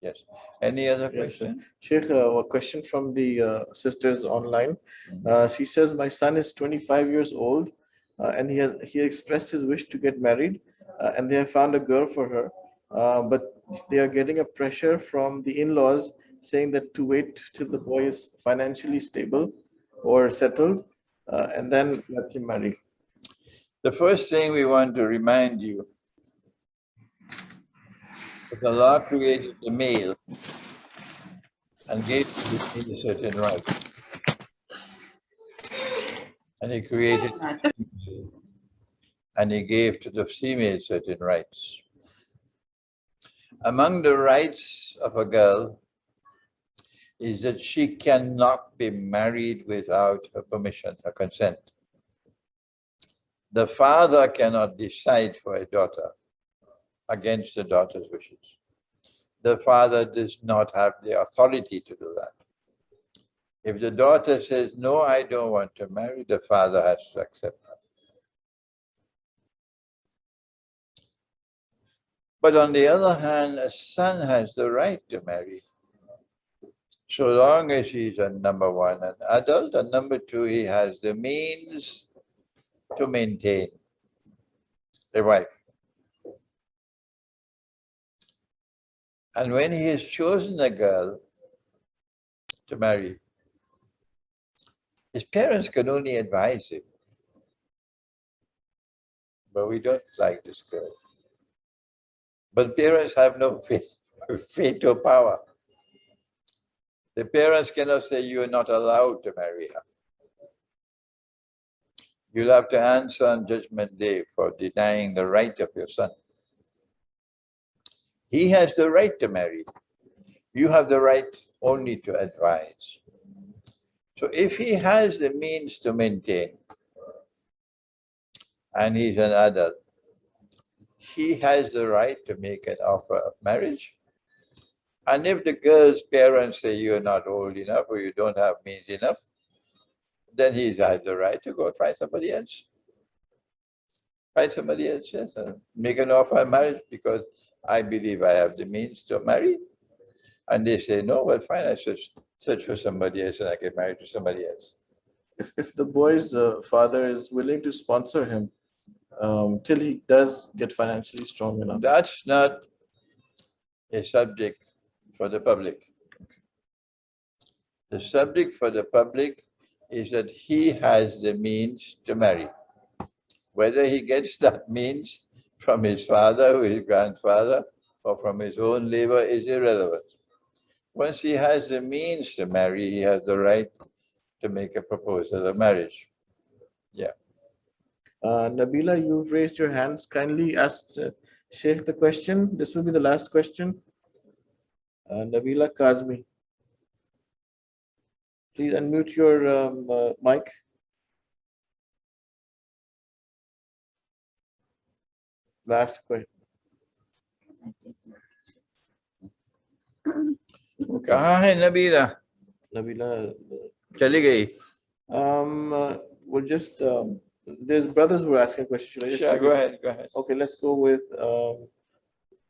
Yes. Any other question? Sheikh, a question from the sisters online. She says, my son is 25 years old and he expressed his wish to get married and they have found a girl for her. But they are getting a pressure from the in-laws saying that to wait till the boy is financially stable or settled and then let him marry. The first thing we want to remind you is Allah created the male and gave to the male certain rights. And He created and He gave to the female certain rights. Among the rights of a girl is that she cannot be married without her permission, her consent. The father cannot decide for a daughter against the daughter's wishes. The father does not have the authority to do that. If the daughter says, no, I don't want to marry, the father has to accept that. But on the other hand, a son has the right to marry, so long as he's a number one, an adult, and number two, he has the means to maintain a wife. And when he has chosen a girl to marry, his parents can only advise him. But we don't like this girl. But parents have no veto power. The parents cannot say you are not allowed to marry her. You'll have to answer on Judgment Day for denying the right of your son. He has the right to marry. You have the right only to advise. So if he has the means to maintain, and he's an adult, he has the right to make an offer of marriage. And if the girl's parents say you're not old enough or you don't have means enough, then he has the right to go find somebody else. Find somebody else, yes, and make an offer of marriage because I believe I have the means to marry. And they say, no, well, fine, I search for somebody else and I get married to somebody else. if the boy's father is willing to sponsor him till he does get financially strong enough. That's not a subject for the public. The subject for the public is that he has the means to marry. Whether he gets that means from his father or his grandfather or from his own labor is irrelevant. Once he has the means to marry, he has the right to make a proposal of marriage. Yeah. Nabila, you've raised your hands. Kindly ask Sheikh the question. This will be the last question. Nabila Kazmi. Please unmute your mic. Last question. कहाँ है Nabila? Nabila. चली गई? We'll just there's brothers who are asking questions. Should I just Sure, go ahead, go ahead. Okay, let's go with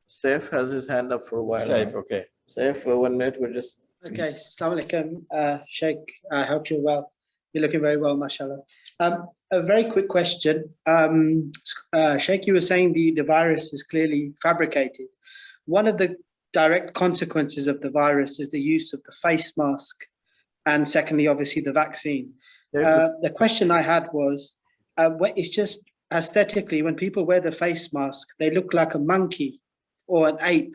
Saif has his hand up for a while. Saif, now. okay. Saif, for 1 minute, we're just. Okay, Assalamu alaikum, Sheikh. I hope you're well. You're looking very well, mashallah. A very quick question. Sheikh, you were saying the virus is clearly fabricated. One of the direct consequences of the virus is the use of the face mask, and secondly, obviously, the vaccine. The question I had was, it's just aesthetically, when people wear the face mask, they look like a monkey or an ape.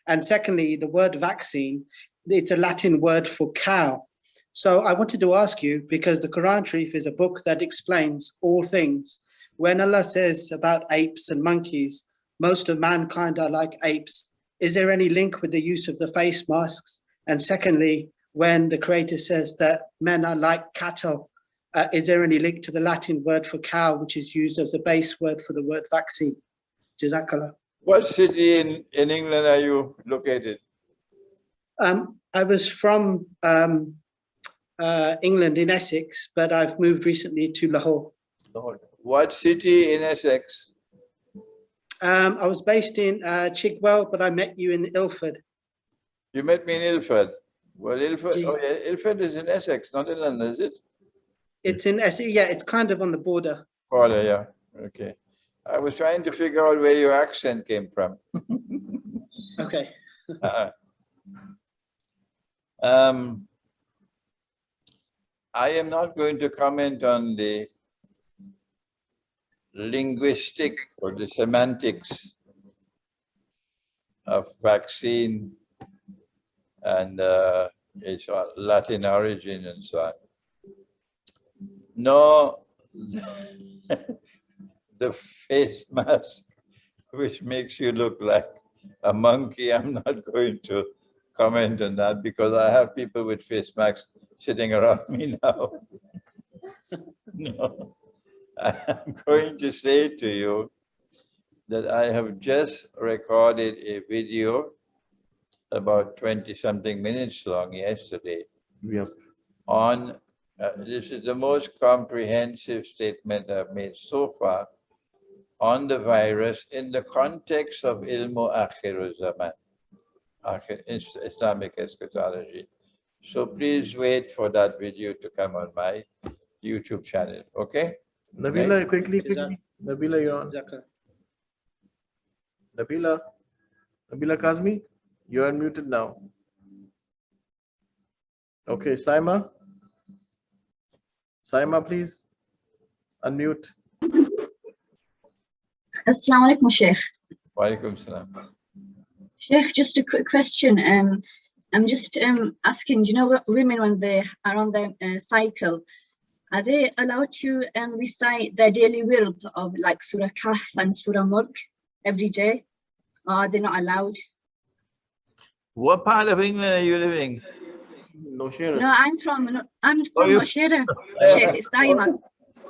And secondly, the word vaccine, it's a Latin word for cow. So I wanted to ask you, because the Quran Sharif is a book that explains all things. When Allah says about apes and monkeys, most of mankind are like apes. Is there any link with the use of the face masks? And secondly, when the Creator says that men are like cattle, is there any link to the Latin word for cow, which is used as a base word for the word vaccine? Jazakallah. What city in England are you located? I was from England, in Essex, but I've moved recently to Lahore. What city in Essex? I was based in Chigwell, but I met you in Ilford. You met me in Ilford. Well, Ilford, oh yeah, Ilford is in Essex, not in London, is it? It's in Essex, yeah, it's kind of on the border. Border, yeah, okay. I was trying to figure out where your accent came from. Okay. I am not going to comment on the linguistic or the semantics of vaccine and its Latin origin and so on. No, the face mask, which makes you look like a monkey, I'm not going to comment on that because I have people with face masks sitting around me now. No, I'm going to say to you that I have just recorded a video about 20-something minutes long yesterday. Yep. On, this is the most comprehensive statement I've made so far on the virus in the context of ilmu Aakhir Uz Zamaan, Islamic eschatology. So please wait for that video to come on my YouTube channel, okay? Nabila, Next. quickly. Nabila, you're on. Nabila Kazmi, you're unmuted now. Okay, Saima, please unmute. Assalamu alaikum, Sheikh. Wa alaikum salam. Sheikh, just a quick question. I'm just asking, you know, women when they are on their cycle, are they allowed to recite their daily wird of like Surah Kahf and Surah Mulk every day? Or are they not allowed? What part of England are you living? Nowshera. No, I'm from you- Nowshera, Sheikh. It's Saima.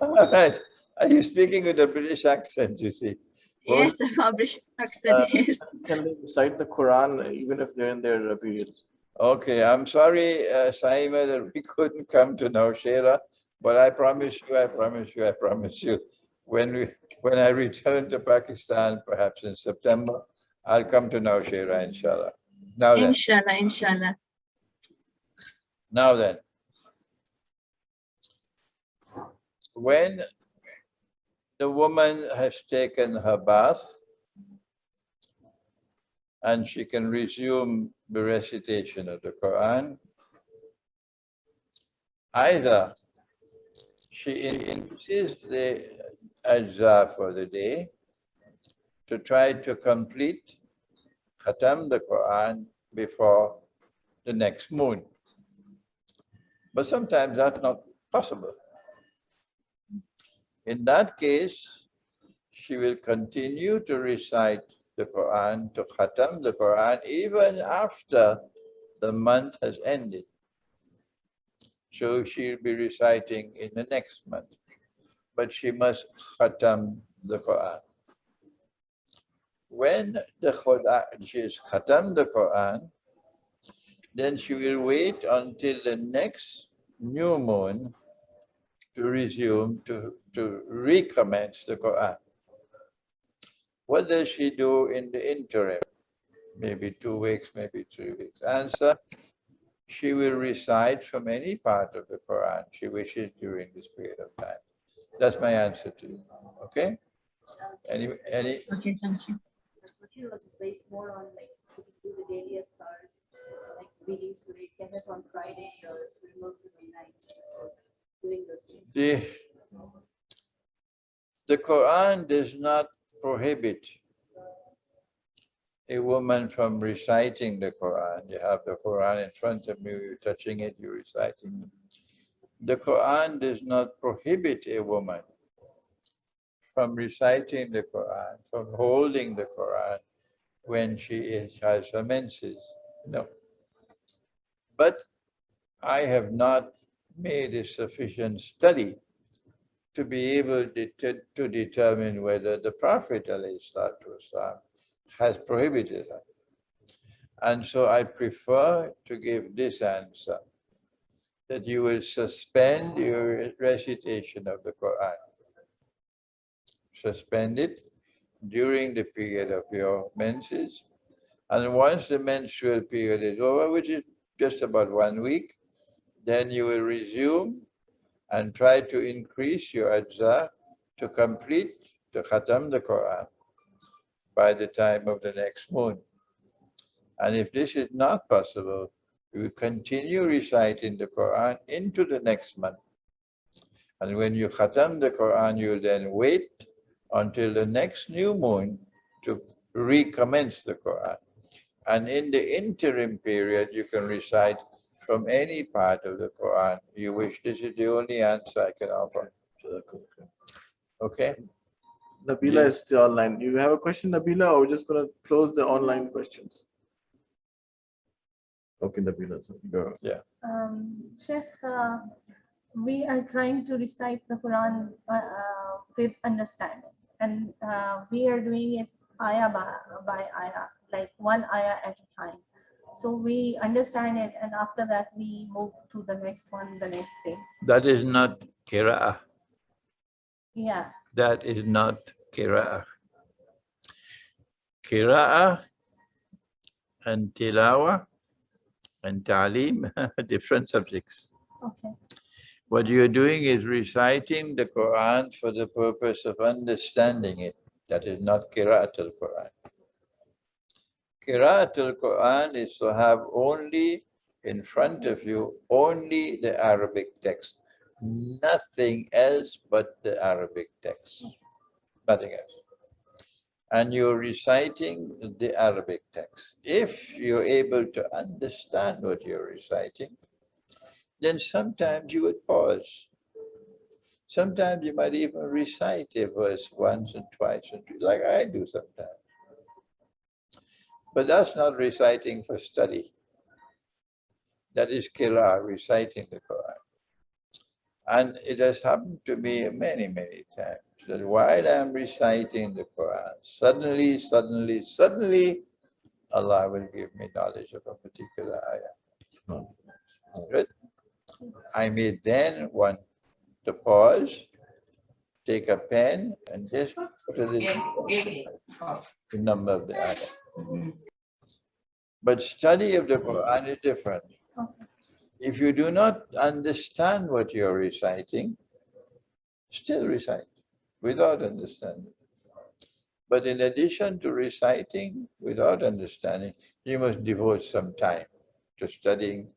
All right. Are you speaking with a British accent, you see? Yes, I've got a British accent. Yes. Can they recite the Quran even if they're in their periods? Okay, I'm sorry, Saima, that we couldn't come to Nowshera, but I promise you, when I return to Pakistan, perhaps in September, I'll come to Nowshera, inshallah. Now then, Inshallah. now then, when the woman has taken her bath and she can resume the recitation of the Quran, either she increases the ajza for the day to try to complete khatam the Quran before the next moon. But sometimes that's not possible. In that case, she will continue to recite the Quran, to khatam the Quran, even after the month has ended. So she'll be reciting in the next month. But she must khatam the Quran. When she has khatam the Quran, then she will wait until the next new moon to resume, to recommence the Quran. What does she do in the interim? Maybe 2 weeks, maybe 3 weeks. Answer, she will recite from any part of the Quran she wishes during this period of time. That's my answer to you. Okay? Any? Okay, thank you. The question was based more on like do the daily stars, like reading Surah Kahf on Friday or Surah Mulk on night during those days. The Quran does not prohibit a woman from reciting the Quran. You have the Quran in front of you, you're touching it, you're reciting it. The Quran does not prohibit a woman from reciting the Quran, from holding the Quran when she has her menses. No. But I have not made a sufficient study to be able to determine whether the Prophet ﷺ has prohibited her. And so I prefer to give this answer, that you will suspend your recitation of the Quran. Suspend it during the period of your menses. And once the menstrual period is over, which is just about 1 week, then you will resume and try to increase your ajza to complete the khatam the Quran by the time of the next moon. And if this is not possible, you will continue reciting the Quran into the next month. And when you khatam the Quran, you will then wait until the next new moon to recommence the Quran. And in the interim period, you can recite from any part of the Quran you wish. This is the only answer I can offer. Okay? Nabila is still online. You have a question, Nabila, or we're just going to close the online questions? Okay, Nabila, so go. Yeah. Sheikh, we are trying to recite the Quran with understanding, and we are doing it ayah by ayah, like one ayah at a time. So we understand it, and after that we move to the next one the next day. That is not qira'ah. Yeah. That is not qira'ah. Qira'ah and tilawah and ta'aleem are different subjects. Okay. What you're doing is reciting the Quran for the purpose of understanding it. That is not qira'atul Quran. Qira'atul Quran is to have only in front of you only the Arabic text. Nothing else but the Arabic text. Nothing else. And you're reciting the Arabic text. If you're able to understand what you're reciting, then sometimes you would pause. Sometimes you might even recite a verse once and twice and three, like I do sometimes. But that's not reciting for study. That is qira'ah, reciting the Quran. And it has happened to me many, many times that while I'm reciting the Quran, suddenly, Allah will give me knowledge of a particular ayah. Good. I may then want to pause, take a pen, and just put the number of the ayah. But study of the Quran is different. If you do not understand what you're reciting, Still recite without understanding. But in addition to reciting without understanding, you must devote some time to studying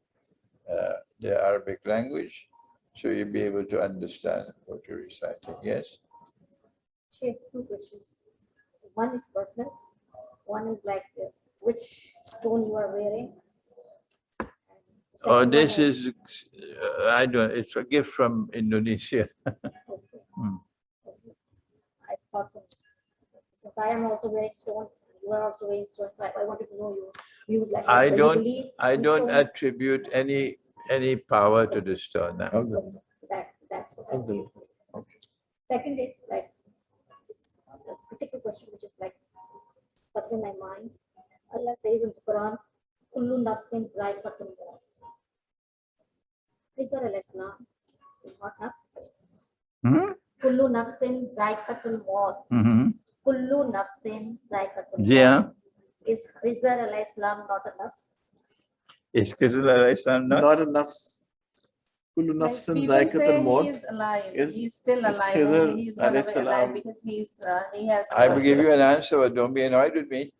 the Arabic language, so you'll be able to understand what you're reciting. Yes? Sheikh, two questions. One is personal. One is like which stone you are wearing. Oh, Second this one is, I don't, it's a gift from Indonesia. okay. Hmm. Okay. I thought so. Since I am also wearing stone, you are also wearing stone, so I wanted to know your views. Like I do you don't, believe I in don't stones? attribute any power to the stone. That's what I believe. Okay. Second is like this is a critical question, which is like what's in my mind. Allah says in the Quran, "Kullu nafsin zaiqatul maut." Khizr al-Islam is not nafs. Hmm? Kullu nafsin zaiqatul maut. Mm-hmm. Kullu nafsin zaiqatul maut. Yeah. Is Khizr al-Islam not a nafs? Is Khizr alayhi salam not? Not enough. Kullu Like nafsin people zaikatul say maut. he is alive. is- He's still is alive, Khizr and he's gonna be alayhi alive salam. because he has. I will give you an answer, but don't be annoyed with me.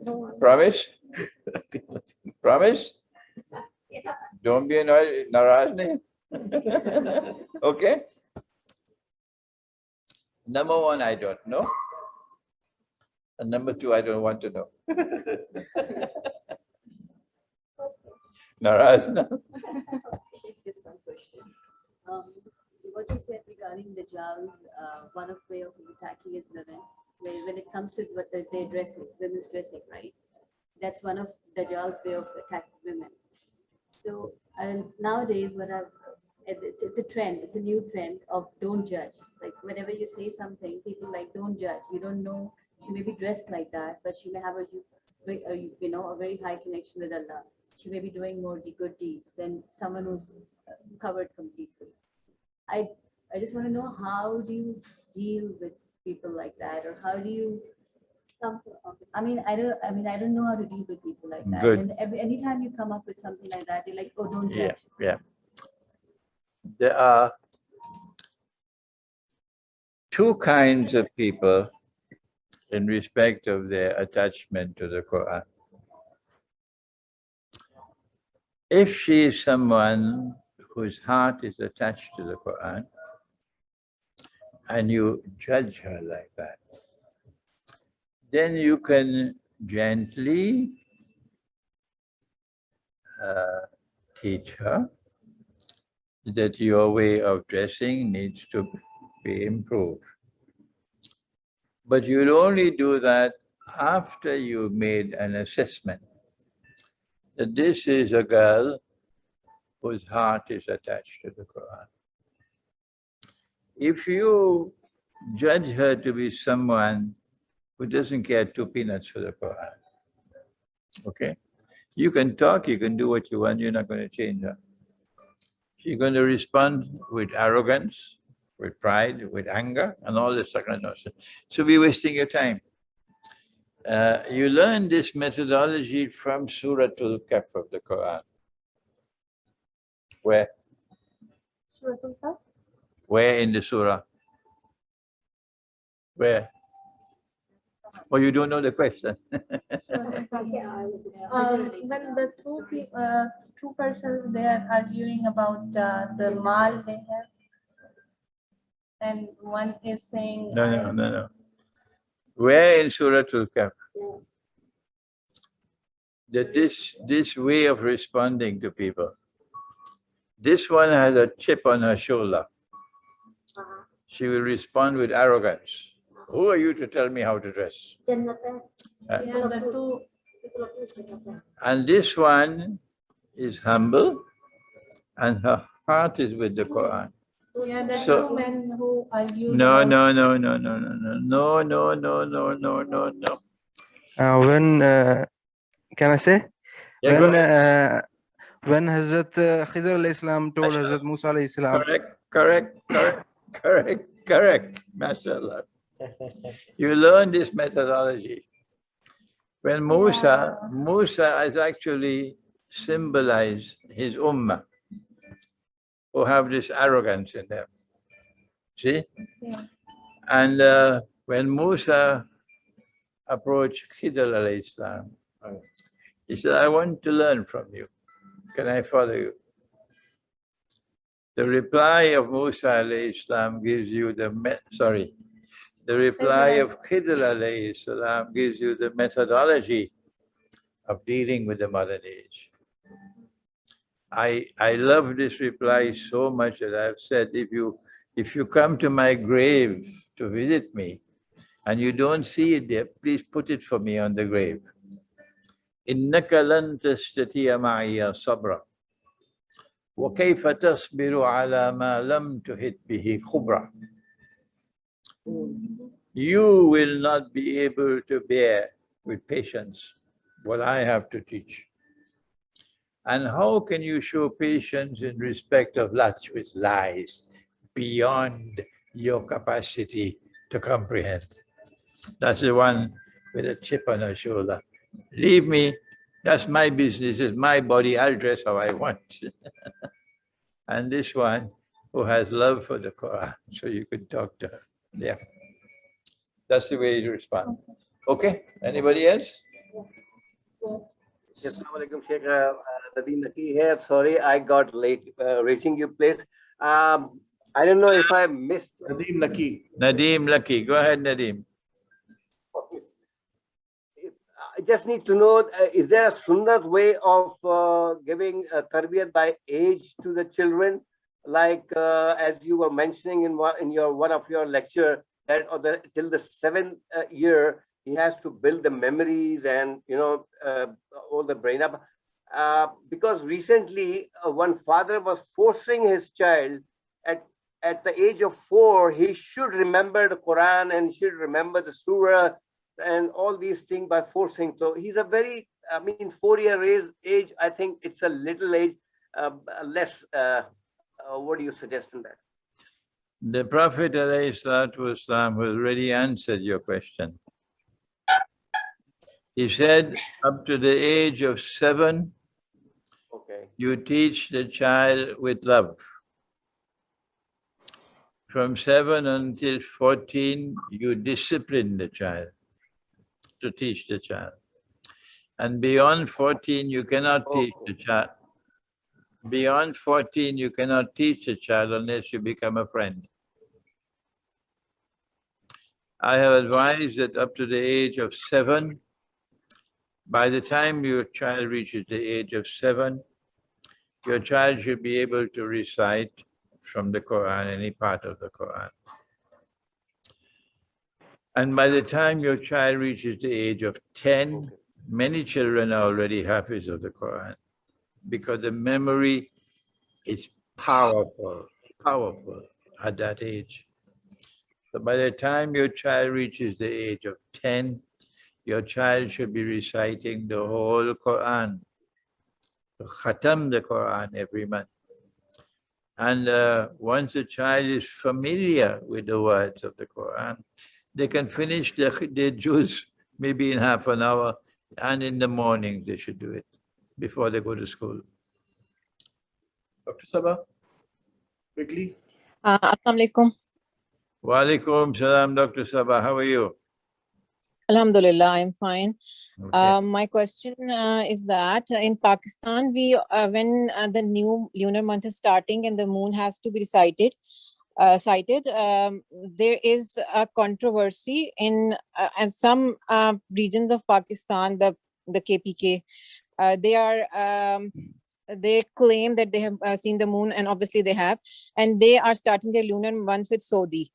No. Promise? Promise? Yeah. Don't be annoyed, Naraz. Okay? Number one, I don't know. And number two, I don't want to know. Naraz? Sheikh, just one question. What you said regarding the Dajjal's, one of way of attacking is women. When it comes to what their dressing, women's dressing, right? That's one of Dajjal's way of attacking women. So, and nowadays, it's a trend. It's a new trend of don't judge. Like whenever you say something, people like don't judge. You don't know. She may be dressed like that, but she may have a very high connection with Allah. She may be doing more good deeds than someone who's covered completely. I just want to know, how do you deal with people like that, or how do you come to? I don't know how to deal with people like that. Good. And anytime you come up with something like that, they're like, oh, don't judge. Yeah, yeah. There are two kinds of people in respect of their attachment to the Quran. If she is someone whose heart is attached to the Quran, and you judge her like that, then you can gently teach her that your way of dressing needs to be improved. But you'll only do that after you've made an assessment that this is a girl whose heart is attached to the Quran. If you judge her to be someone who doesn't care two peanuts for the Quran, okay? You can talk, you can do what you want, you're not going to change her. She's going to respond with arrogance, with pride, with anger, and all this kind of nonsense. So we're wasting your time. You learn this methodology from Surah Al-Kahf of the Quran. Where? Surah Al-Kahf? Where in the surah? Where? Oh, you don't know the question. When the two persons they are arguing about the mal they have, and one is saying No. Where in Surah Al-Kahf? That this way of responding to people. This one has a chip on her shoulder. She will respond with arrogance. Who are you to tell me how to dress? And this one is humble, and her heart is with the Quran. Yeah, the So- two men who argue. No. When can I say? Yeah, go ahead. When Hazrat Khizr al-Islam told Hazrat Musa al-Islam. Correct. MashaAllah. You learn this methodology. When Musa has actually symbolized his ummah, who have this arrogance in them. See? Yeah. And when Musa approached Khidr alayhi salam, he said, I want to learn from you. Can I follow you? The reply of Musa alayhi salam gives you the reply of Khidr alayhi salam gives you the methodology of dealing with the modern age. I love this reply so much that I've said, if you come to my grave to visit me and you don't see it there, please put it for me on the grave. Innaka lan tastati'a ma'iya sabra. وَكَيْفَ تَصْبِرُ عَلَى مَا لَمْ تُحِطْ بِهِ خُبْرًا. You will not be able to bear with patience what I have to teach. And how can you show patience in respect of that which lies beyond your capacity to comprehend? That's the one with a chip on her shoulder. Leave me, that's my business, it's my body, I'll dress how I want. And this one who has love for the Quran, so you can talk to her. Yeah. That's the way you respond. Okay, anybody else? Yes, Assalamualaikum, Sheikh Nadeem Naki here. Sorry, I got late reaching your place. I don't know if I missed. Nadeem Naki. Nadeem Lucky. Go ahead, Nadeem. I just need to know, is there a sunnat way of giving tarbiyat by age to the children? Like as you were mentioning in one of your lecture, that till the 7th year, he has to build the memories and, all the brain up. Because recently, one father was forcing his child at the age of 4, he should remember the Quran and should remember the surah and all these things by forcing. So he's a very, 4-year age, I think it's a little age, less. What do you suggest in that? The Prophet ﷺ has already answered your question. He said, up to the age of 7, okay, you teach the child with love. From 7 until 14, you discipline the child to teach the child. And beyond 14, you cannot teach the child. Beyond 14, you cannot teach a child unless you become a friend. I have advised that up to the age of 7, by the time your child reaches the age of 7, your child should be able to recite from the Quran, any part of the Quran. And by the time your child reaches the age of 10, many children are already hafiz of the Quran, because the memory is powerful at that age. So by the time your child reaches the age of 10, your child should be reciting the whole Quran, to khatam the Quran every month. And once the child is familiar with the words of the Quran, they can finish their juz maybe in half an hour, and in the morning they should do it before they go to school. Dr. Sabah, quickly. Assalamu alaikum. Wa alaikum salam, Dr. Sabah. How are you? Alhamdulillah, I'm fine. Okay. My question is that in Pakistan, when the new lunar month is starting and the moon has to be cited, there is a controversy in some regions of Pakistan, the KPK. They claim that they have seen the moon, and obviously they have, and they are starting their lunar month with Saudi.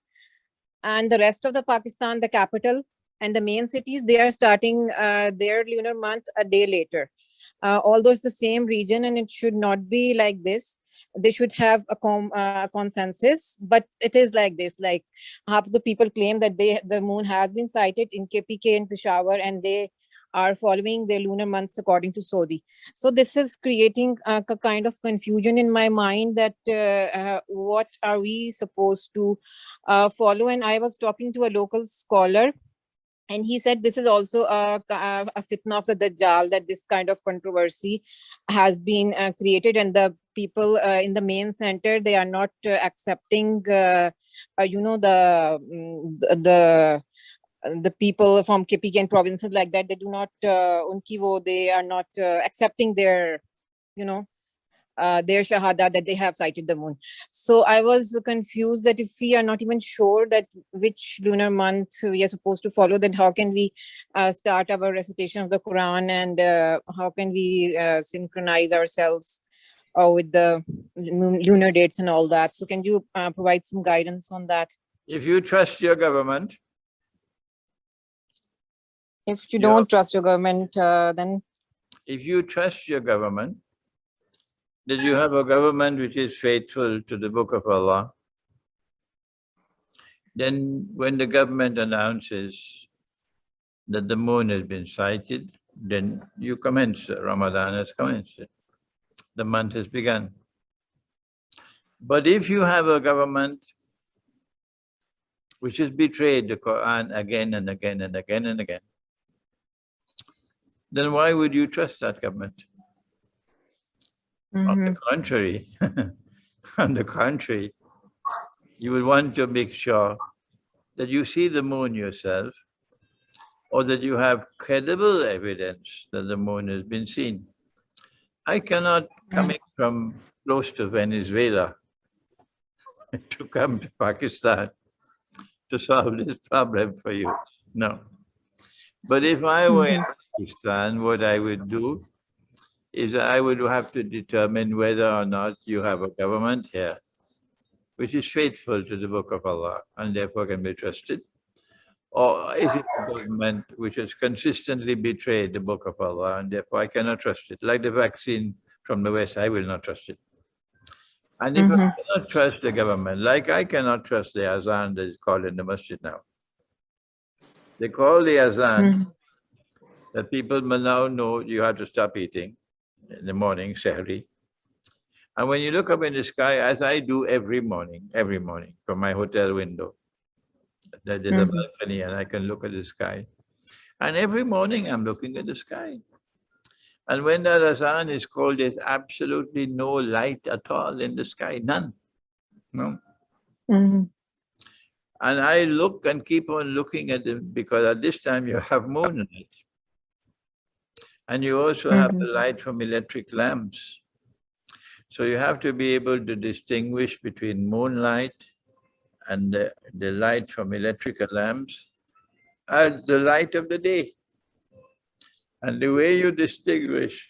And the rest of the Pakistan, the capital and the main cities, they are starting their lunar month a day later. Although it's the same region and it should not be like this, they should have a consensus, but it is like this. Like half of the people claim that the moon has been sighted in KPK and Peshawar, and they are following their lunar months according to Saudi. So this is creating a kind of confusion in my mind that what are we supposed to follow? And I was talking to a local scholar And he said this is also a fitna of the Dajjal, that this kind of controversy has been created, and the people in the main center, they are not accepting, you know, the people from KPK and provinces like that. They do not, they are not accepting their, you know, their shahada that they have sighted the moon. So I was confused that if we are not even sure that which lunar month we are supposed to follow, then how can we start our recitation of the Quran, and how can we synchronize ourselves with the lunar dates and all that? So can you provide some guidance on that? If you trust your government. If you don't trust your government, then? If you trust your government, that you have a government which is faithful to the Book of Allah, then when the government announces that the moon has been sighted, then you commence, Ramadan has commenced. The month has begun. But if you have a government which has betrayed the Quran again and again and again and again, then why would you trust that government? On the contrary, you will want to make sure that you see the moon yourself, or that you have credible evidence that the moon has been seen. I cannot, coming from close to Venezuela, to come to Pakistan to solve this problem for you. No. But if I were in Pakistan, what I would do is I would have to determine whether or not you have a government here which is faithful to the Book of Allah and therefore can be trusted, or is it a government which has consistently betrayed the Book of Allah and therefore I cannot trust it. Like the vaccine from the West, I will not trust it. And if I cannot trust the government, like I cannot trust the azan that is called in the masjid now. They call the azan that people will now know you have to stop eating in the morning, sahri. And when you look up in the sky, as I do every morning from my hotel window, there's a balcony and I can look at the sky. And every morning I'm looking at the sky. And when that azan is called, there's absolutely no light at all in the sky, none. No. And I look and keep on looking at it because at this time you have moonlight. And you also have the light from electric lamps. So you have to be able to distinguish between moonlight and the light from electrical lamps and the light of the day. And the way you distinguish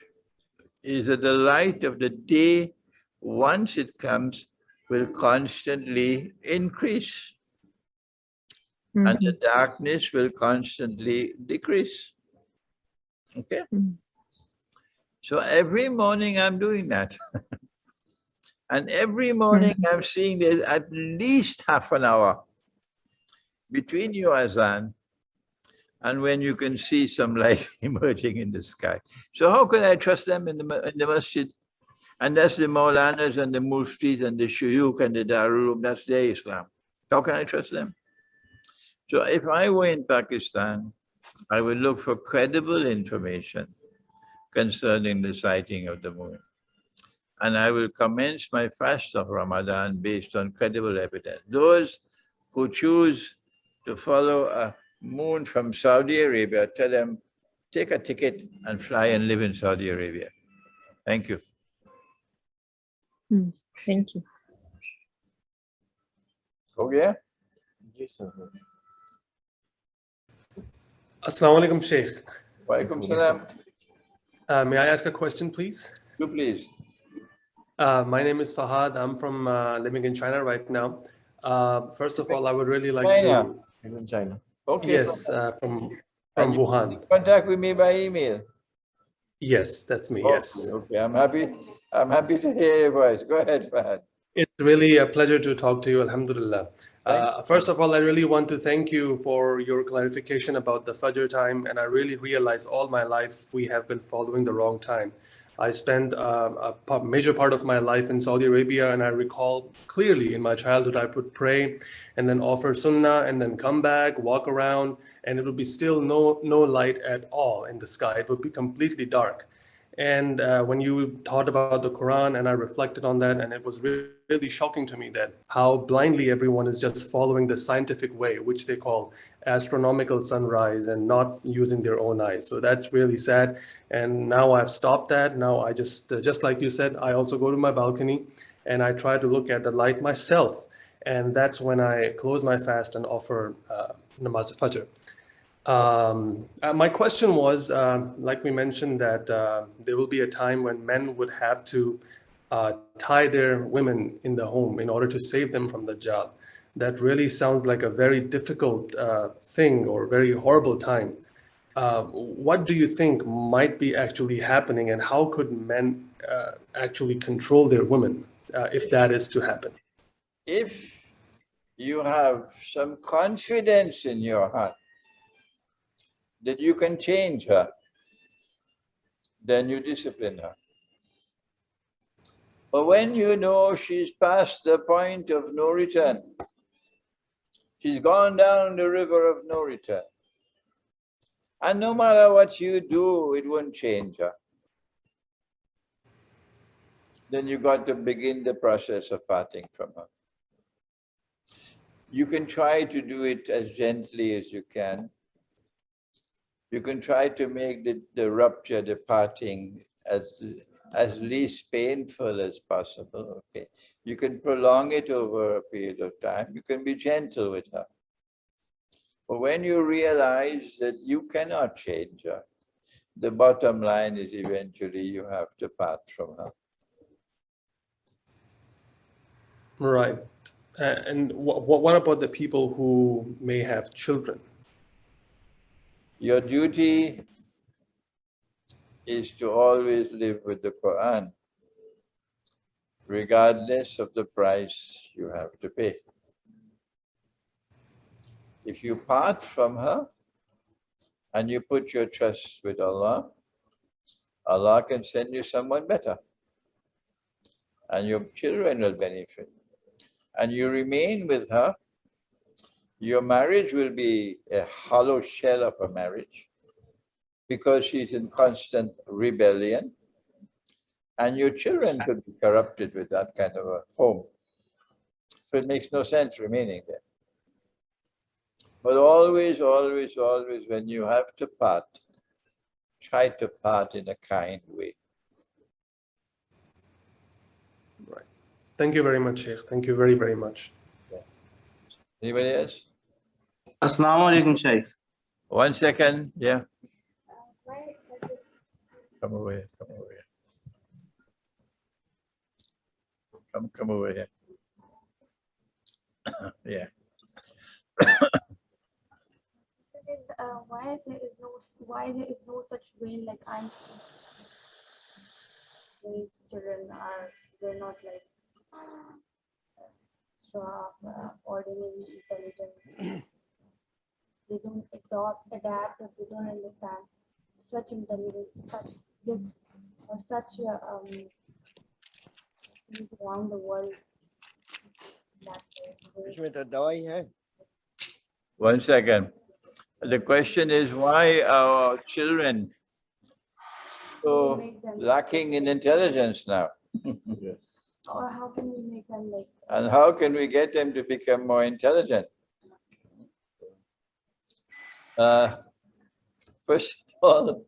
is that the light of the day, once it comes, will constantly increase. And the darkness will constantly decrease. Okay? So every morning I'm doing that. And every morning I'm seeing there's at least half an hour between your azan and when you can see some light emerging in the sky. So how can I trust them in the masjid? And that's the Maulanas and the Muftis and the Shuyukh and the Darul, that's their Islam. How can I trust them? So if I were in Pakistan, I would look for credible information concerning the sighting of the moon. And I will commence my fast of Ramadan based on credible evidence. Those who choose to follow a moon from Saudi Arabia, tell them, take a ticket and fly and live in Saudi Arabia. Thank you. Thank you. Okay. Yes, sir. Assalamu alaikum, Sheikh. Wa alaikum salam. May I ask a question, please? Do please. My name is Fahad. I'm from living in China right now. First of all, I would really like China. to. In China. Okay. Yes, from Wuhan. Contact with me by email. Yes, that's me. Okay, Yes. okay. I'm happy to hear your voice. Go ahead, Fahad. It's really a pleasure to talk to you. Alhamdulillah. First of all, I really want to thank you for your clarification about the Fajr time. And I really realize all my life we have been following the wrong time. I spent major part of my life in Saudi Arabia, and I recall clearly in my childhood I would pray and then offer sunnah and then come back, walk around, and it would be still no light at all in the sky. It would be completely dark. And when you thought about the Quran, and I reflected on that, and it was really shocking to me that how blindly everyone is just following the scientific way, which they call astronomical sunrise, and not using their own eyes. So that's really sad. And now I've stopped that. Now I just like you said, I also go to my balcony and I try to look at the light myself. And that's when I close my fast and offer namaz al-fajr. My question was, like we mentioned, that there will be a time when men would have to tie their women in the home in order to save them from the Dajjal. That really sounds like a very difficult thing, or very horrible time. What do you think might be actually happening, and how could men actually control their women if that is to happen? If you have some confidence in your heart that you can change her, then you discipline her. But when you know she's past the point of no return, she's gone down the river of no return, and no matter what you do, it won't change her, then you got to begin the process of parting from her. You can try to do it as gently as you can. You can try to make the rupture, the parting, as least painful as possible. Okay, you can prolong it over a period of time. You can be gentle with her. But when you realize that you cannot change her, the bottom line is eventually you have to part from her. Right. And what about the people who may have children? Your duty is to always live with the Quran, regardless of the price you have to pay. If you part from her and you put your trust with Allah, Allah can send you someone better, and your children will benefit. And you remain with her, your marriage will be a hollow shell of a marriage, because she's in constant rebellion, and your children could be corrupted with that kind of a home. So it makes no sense remaining there. But always, always, always, when you have to part, try to part in a kind way. Right. Thank you very much, Sheikh. Thank you very, very much. Anybody else? Assalamu alaikum, Sheikh. 1 second, yeah. Come over here, come over here. Come over here. Yeah. Why there is no such way like these children they're not like ordinary intelligent. They don't adapt, or they don't understand such intelligence, such kids, or such things around the world. That 1 second. The question is, why are children so lacking in intelligence now? Yes. Or how can we make them like? And how can we get them to become more intelligent? First of all,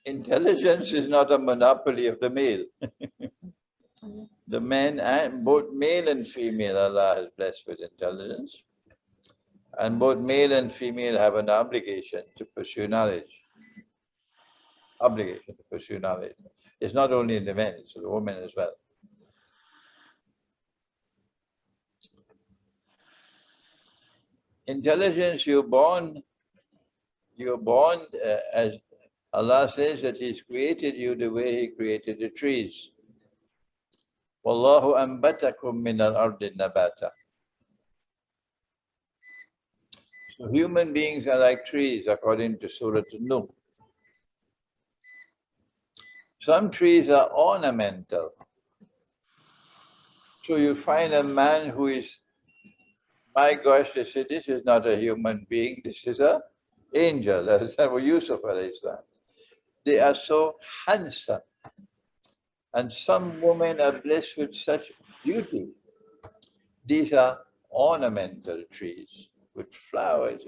intelligence is not a monopoly of the male. The men, and both male and female, Allah has blessed with intelligence. And both male and female have an obligation to pursue knowledge. Obligation to pursue knowledge. It's not only in the men, it's in the women as well. Intelligence, you're born as Allah says that He's created you the way He created the trees. Wallahu ambatakum min al-ardi nabata. So human beings are like trees according to Surah An-Nur. Some trees are ornamental. So you find a man who is, my gosh, they say, this is not a human being, this is an angel. That is Abu Yusuf alayhi salam. They are so handsome. And some women are blessed with such beauty. These are ornamental trees with flowers.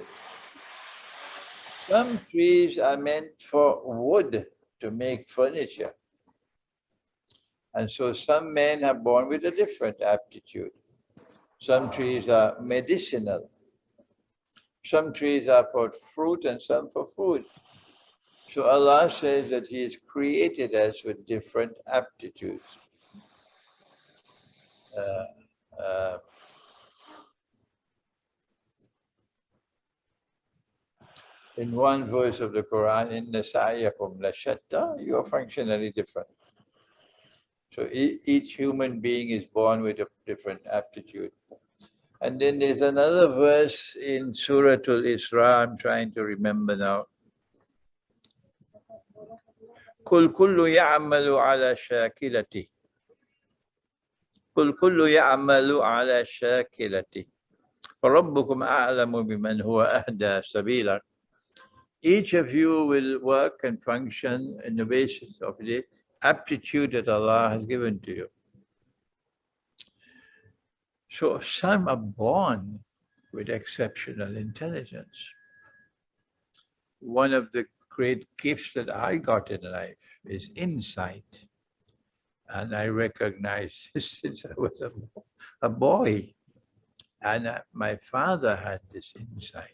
Some trees are meant for wood to make furniture. And so some men are born with a different aptitude. Some trees are medicinal. Some trees are for fruit and some for food. So Allah says that He has created us with different aptitudes. In one verse of the Quran, "Inna sa'yakum la shatta," you are functionally different. So each human being is born with a different aptitude. And then there's another verse in Surah Al-Isra, I'm trying to remember now. "Kul kullu ya'malu ala shakilati." "Kul kullu ya'malu ala shakilati. Rabbukum a'lamu biman huwa ahda sabila." Each of you will work and function on the basis of the aptitude that Allah has given to you. So some are born with exceptional intelligence. One of the great gifts that I got in life is insight. And I recognized this since I was a boy. And my father had this insight.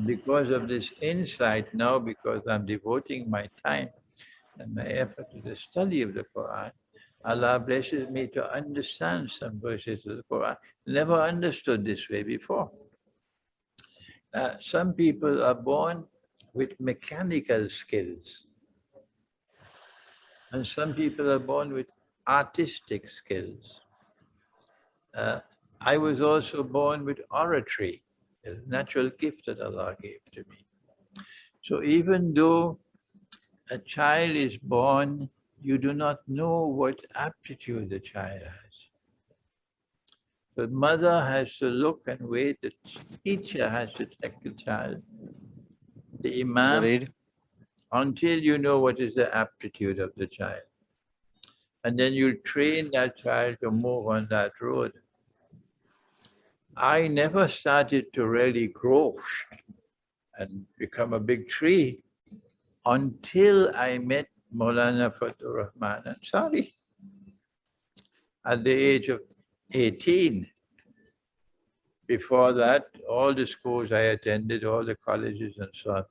Because of this insight now, because I'm devoting my time and my effort to the study of the Quran, Allah blesses me to understand some verses of the Quran. Never understood this way before. Some people are born with mechanical skills. And some people are born with artistic skills. I was also born with oratory, a natural gift that Allah gave to me. So even though a child is born, you do not know what aptitude the child has. The mother has to look and wait, the teacher has to check the child, the imam, until you know what is the aptitude of the child. And then you train that child to move on that road. I never started to really grow and become a big tree until I met Maulana Fatur Rahman Ansari at the age of 18. Before that, all the schools I attended, all the colleges and so on,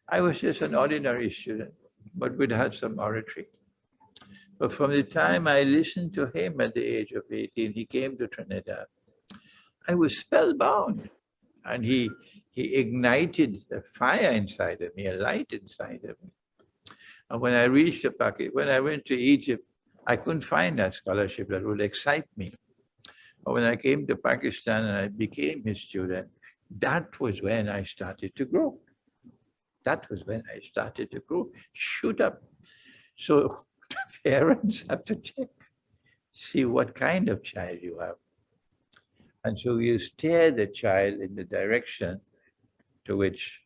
I was just an ordinary student, but we'd had some oratory. But from the time I listened to him at the age of 18, he came to Trinidad. I was spellbound, and he ignited the fire inside of me, a light inside of me. And when I reached when I went to Egypt, I couldn't find that scholarship that would excite me. But when I came to Pakistan and I became his student, that was when I started to grow. That was when I started to grow, shoot up. So parents have to check, see what kind of child you have. And so you steer the child in the direction to which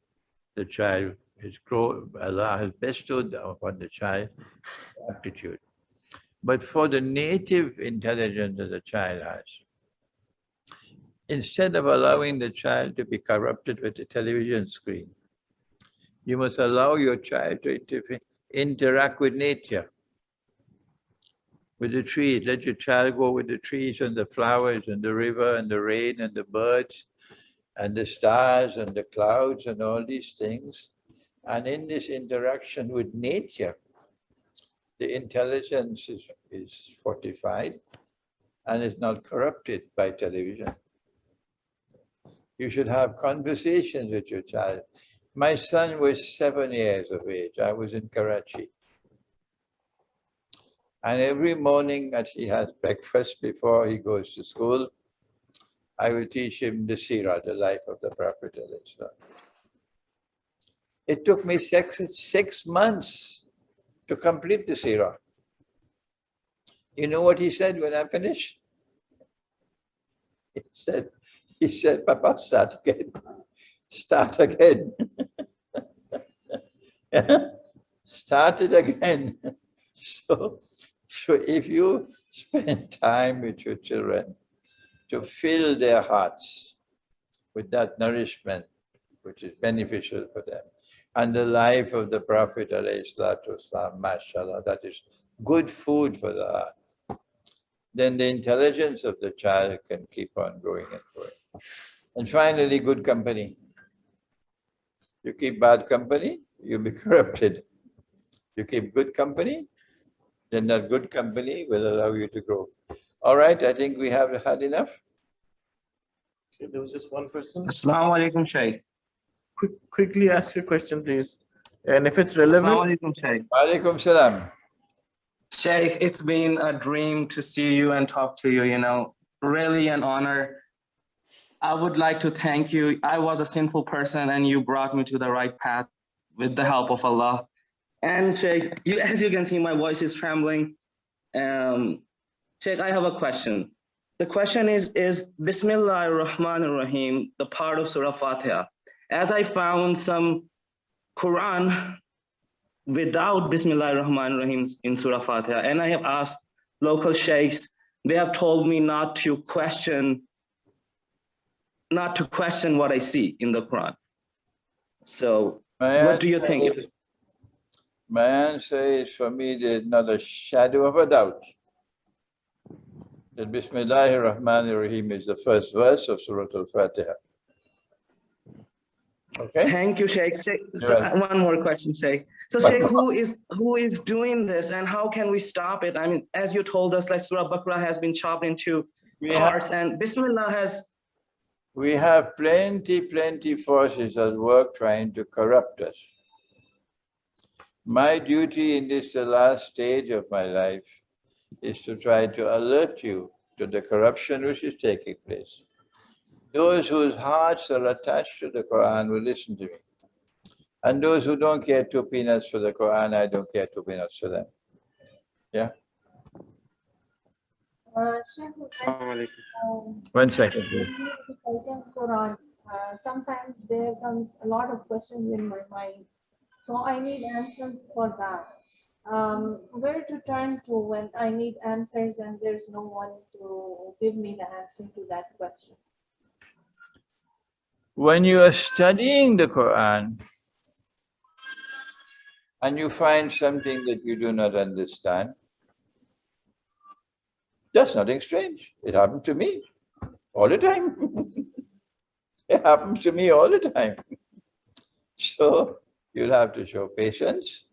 the child is grown. Allah has bestowed upon the child aptitude. But for the native intelligence that the child has, instead of allowing the child to be corrupted with the television screen, you must allow your child to interact with nature, with the trees. Let your child go with the trees and the flowers and the river and the rain and the birds and the stars and the clouds and all these things. And in this interaction with nature, the intelligence is fortified and is not corrupted by television. You should have conversations with your child. My son was 7 years of age. I was in Karachi. And every morning that he has breakfast before he goes to school, I will teach him the seerah, the life of the Prophet. It took me 6 months to complete the seerah. You know what he said when I finished? He said, Papa, start again. Start again. Start it again. So if you spend time with your children to fill their hearts with that nourishment, which is beneficial for them, and the life of the Prophet ﷺ, mashallah, that is good food for the heart, then the intelligence of the child can keep on growing and growing. And finally, good company. You keep bad company, you'll be corrupted. You keep good company, then that good company will allow you to grow. All right, I think we have had enough. Okay, there was just one person. Assalamu alaikum, Shaykh. Quickly ask your question, please. And if it's relevant. Assalamu alaikum, Shaykh. Alaikum salam. Shaykh, it's been a dream to see you and talk to you, really an honor. I would like to thank you. I was a sinful person and you brought me to the right path with the help of Allah. And Shaykh, as you can see, my voice is trembling. Shaykh, I have a question. The question is Bismillahir Rahmanir Rahim, the part of Surah Fatiha. As I found some Quran without Bismillahir Rahmanir Rahim in Surah Fatiha, and I have asked local sheikhs, they have told me not to question what I see in the Quran. So what do you think? My answer is, for me, there's not a shadow of a doubt that Bismillahir Rahmanir Rahim is the first verse of Surah Al-Fatiha. Okay? Thank you, Sheikh. One more question, Sheikh. So Sheikh, who is doing this and how can we stop it? I mean, as you told us, like Surah Baqarah has been chopped into parts and Bismillah has... We have plenty forces at work trying to corrupt us. My duty in this, the last stage of my life, is to try to alert you to the corruption which is taking place. Those whose hearts are attached to the Quran will listen to me. And those who don't care 2 peanuts for the Quran, I don't care 2 peanuts for them. Yeah? One second, please. Quran, sometimes there comes a lot of questions in my mind. So I need answers for that. Where to turn to when I need answers and there's no one to give me the answer to that question? When you are studying the Quran and you find something that you do not understand, that's nothing strange. It happened to me all the time. It happens to me all the time. So you'll have to show patience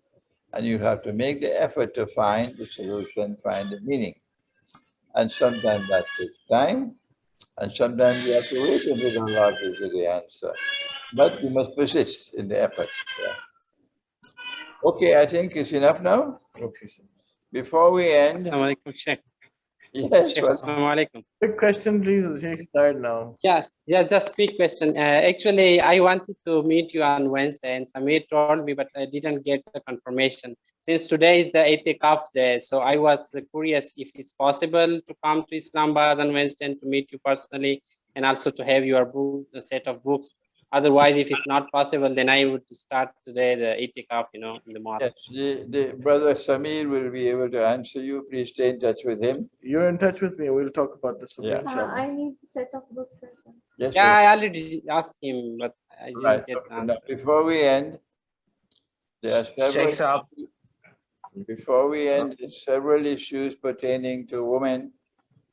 and you have to make the effort to find the solution, find the meaning. And sometimes that takes time, and sometimes you have to wait until Allah gives you the answer. But you must persist in the effort. Yeah. Okay, I think it's enough now. Okay, sir. Before we end, Assalamu alaikum, Sheikh. yes. Sheikh, assalamu alaikum. Quick question, please. Sheikh tired now. Yeah, just quick question. Actually, I wanted to meet you on Wednesday, and Samir told me, but I didn't get the confirmation. Since today is the Itikaf day, so I was curious if it's possible to come to Islamabad on Wednesday and to meet you personally, and also to have your book, the set of books. Otherwise, if it's not possible, then I would start today the Itikaf, in the mosque. Yes, the brother Samir will be able to answer you. Please stay in touch with him. You're in touch with me. We'll talk about this. Yeah. I need a set of books as well. Yes, Yeah, sir. I already asked him, but I didn't get the answer. Now, before we end, there are several issues pertaining to women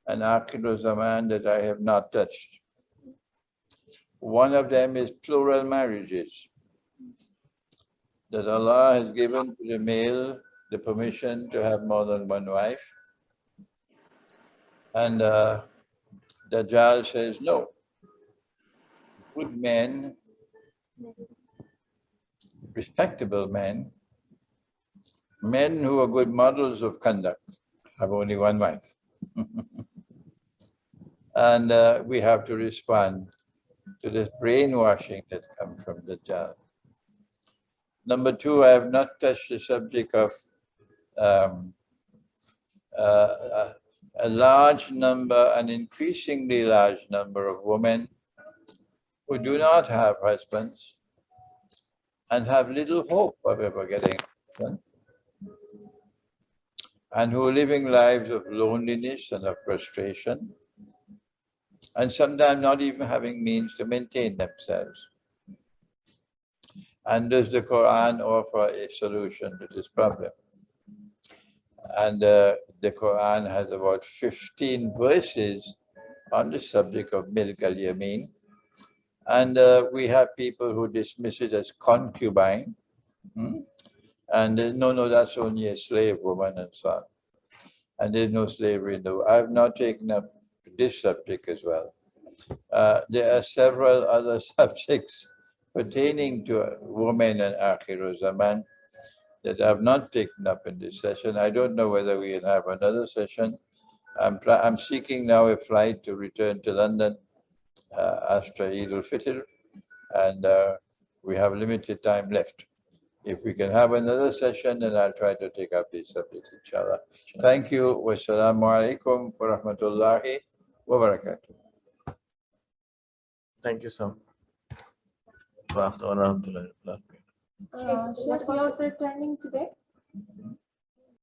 and Aakhir Uz Zamaan that I have not touched. One of them is plural marriages, that Allah has given to the male the permission to have more than one wife. And Dajjal says no. Good men, respectable men, men who are good models of conduct, have only one wife. And we have to respond to this brainwashing that comes from Dajjal. Number two, I have not touched the subject of a large number, an increasingly large number of women who do not have husbands and have little hope of ever getting a husband, and who are living lives of loneliness and of frustration, and sometimes not even having means to maintain themselves. And does the Quran offer a solution to this problem? And the Quran has about 15 verses on the subject of milk al-yamin. And we have people who dismiss it as concubine. And no, that's only a slave woman and so on. And there's no slavery in the world. I have not taken up this subject as well. There are several other subjects pertaining to women and Aakhir Uz Zamaan that I have not taken up in this session. I don't know whether we will have another session. I'm seeking now a flight to return to London after Eid al-Fitr, and we have limited time left. If we can have another session, then I'll try to take up this subject, inshallah. Thank you. Wassalamu alaikum wa rahmatullahi wa barakatuh. Thank you, sir. Sheikh, you're returning today?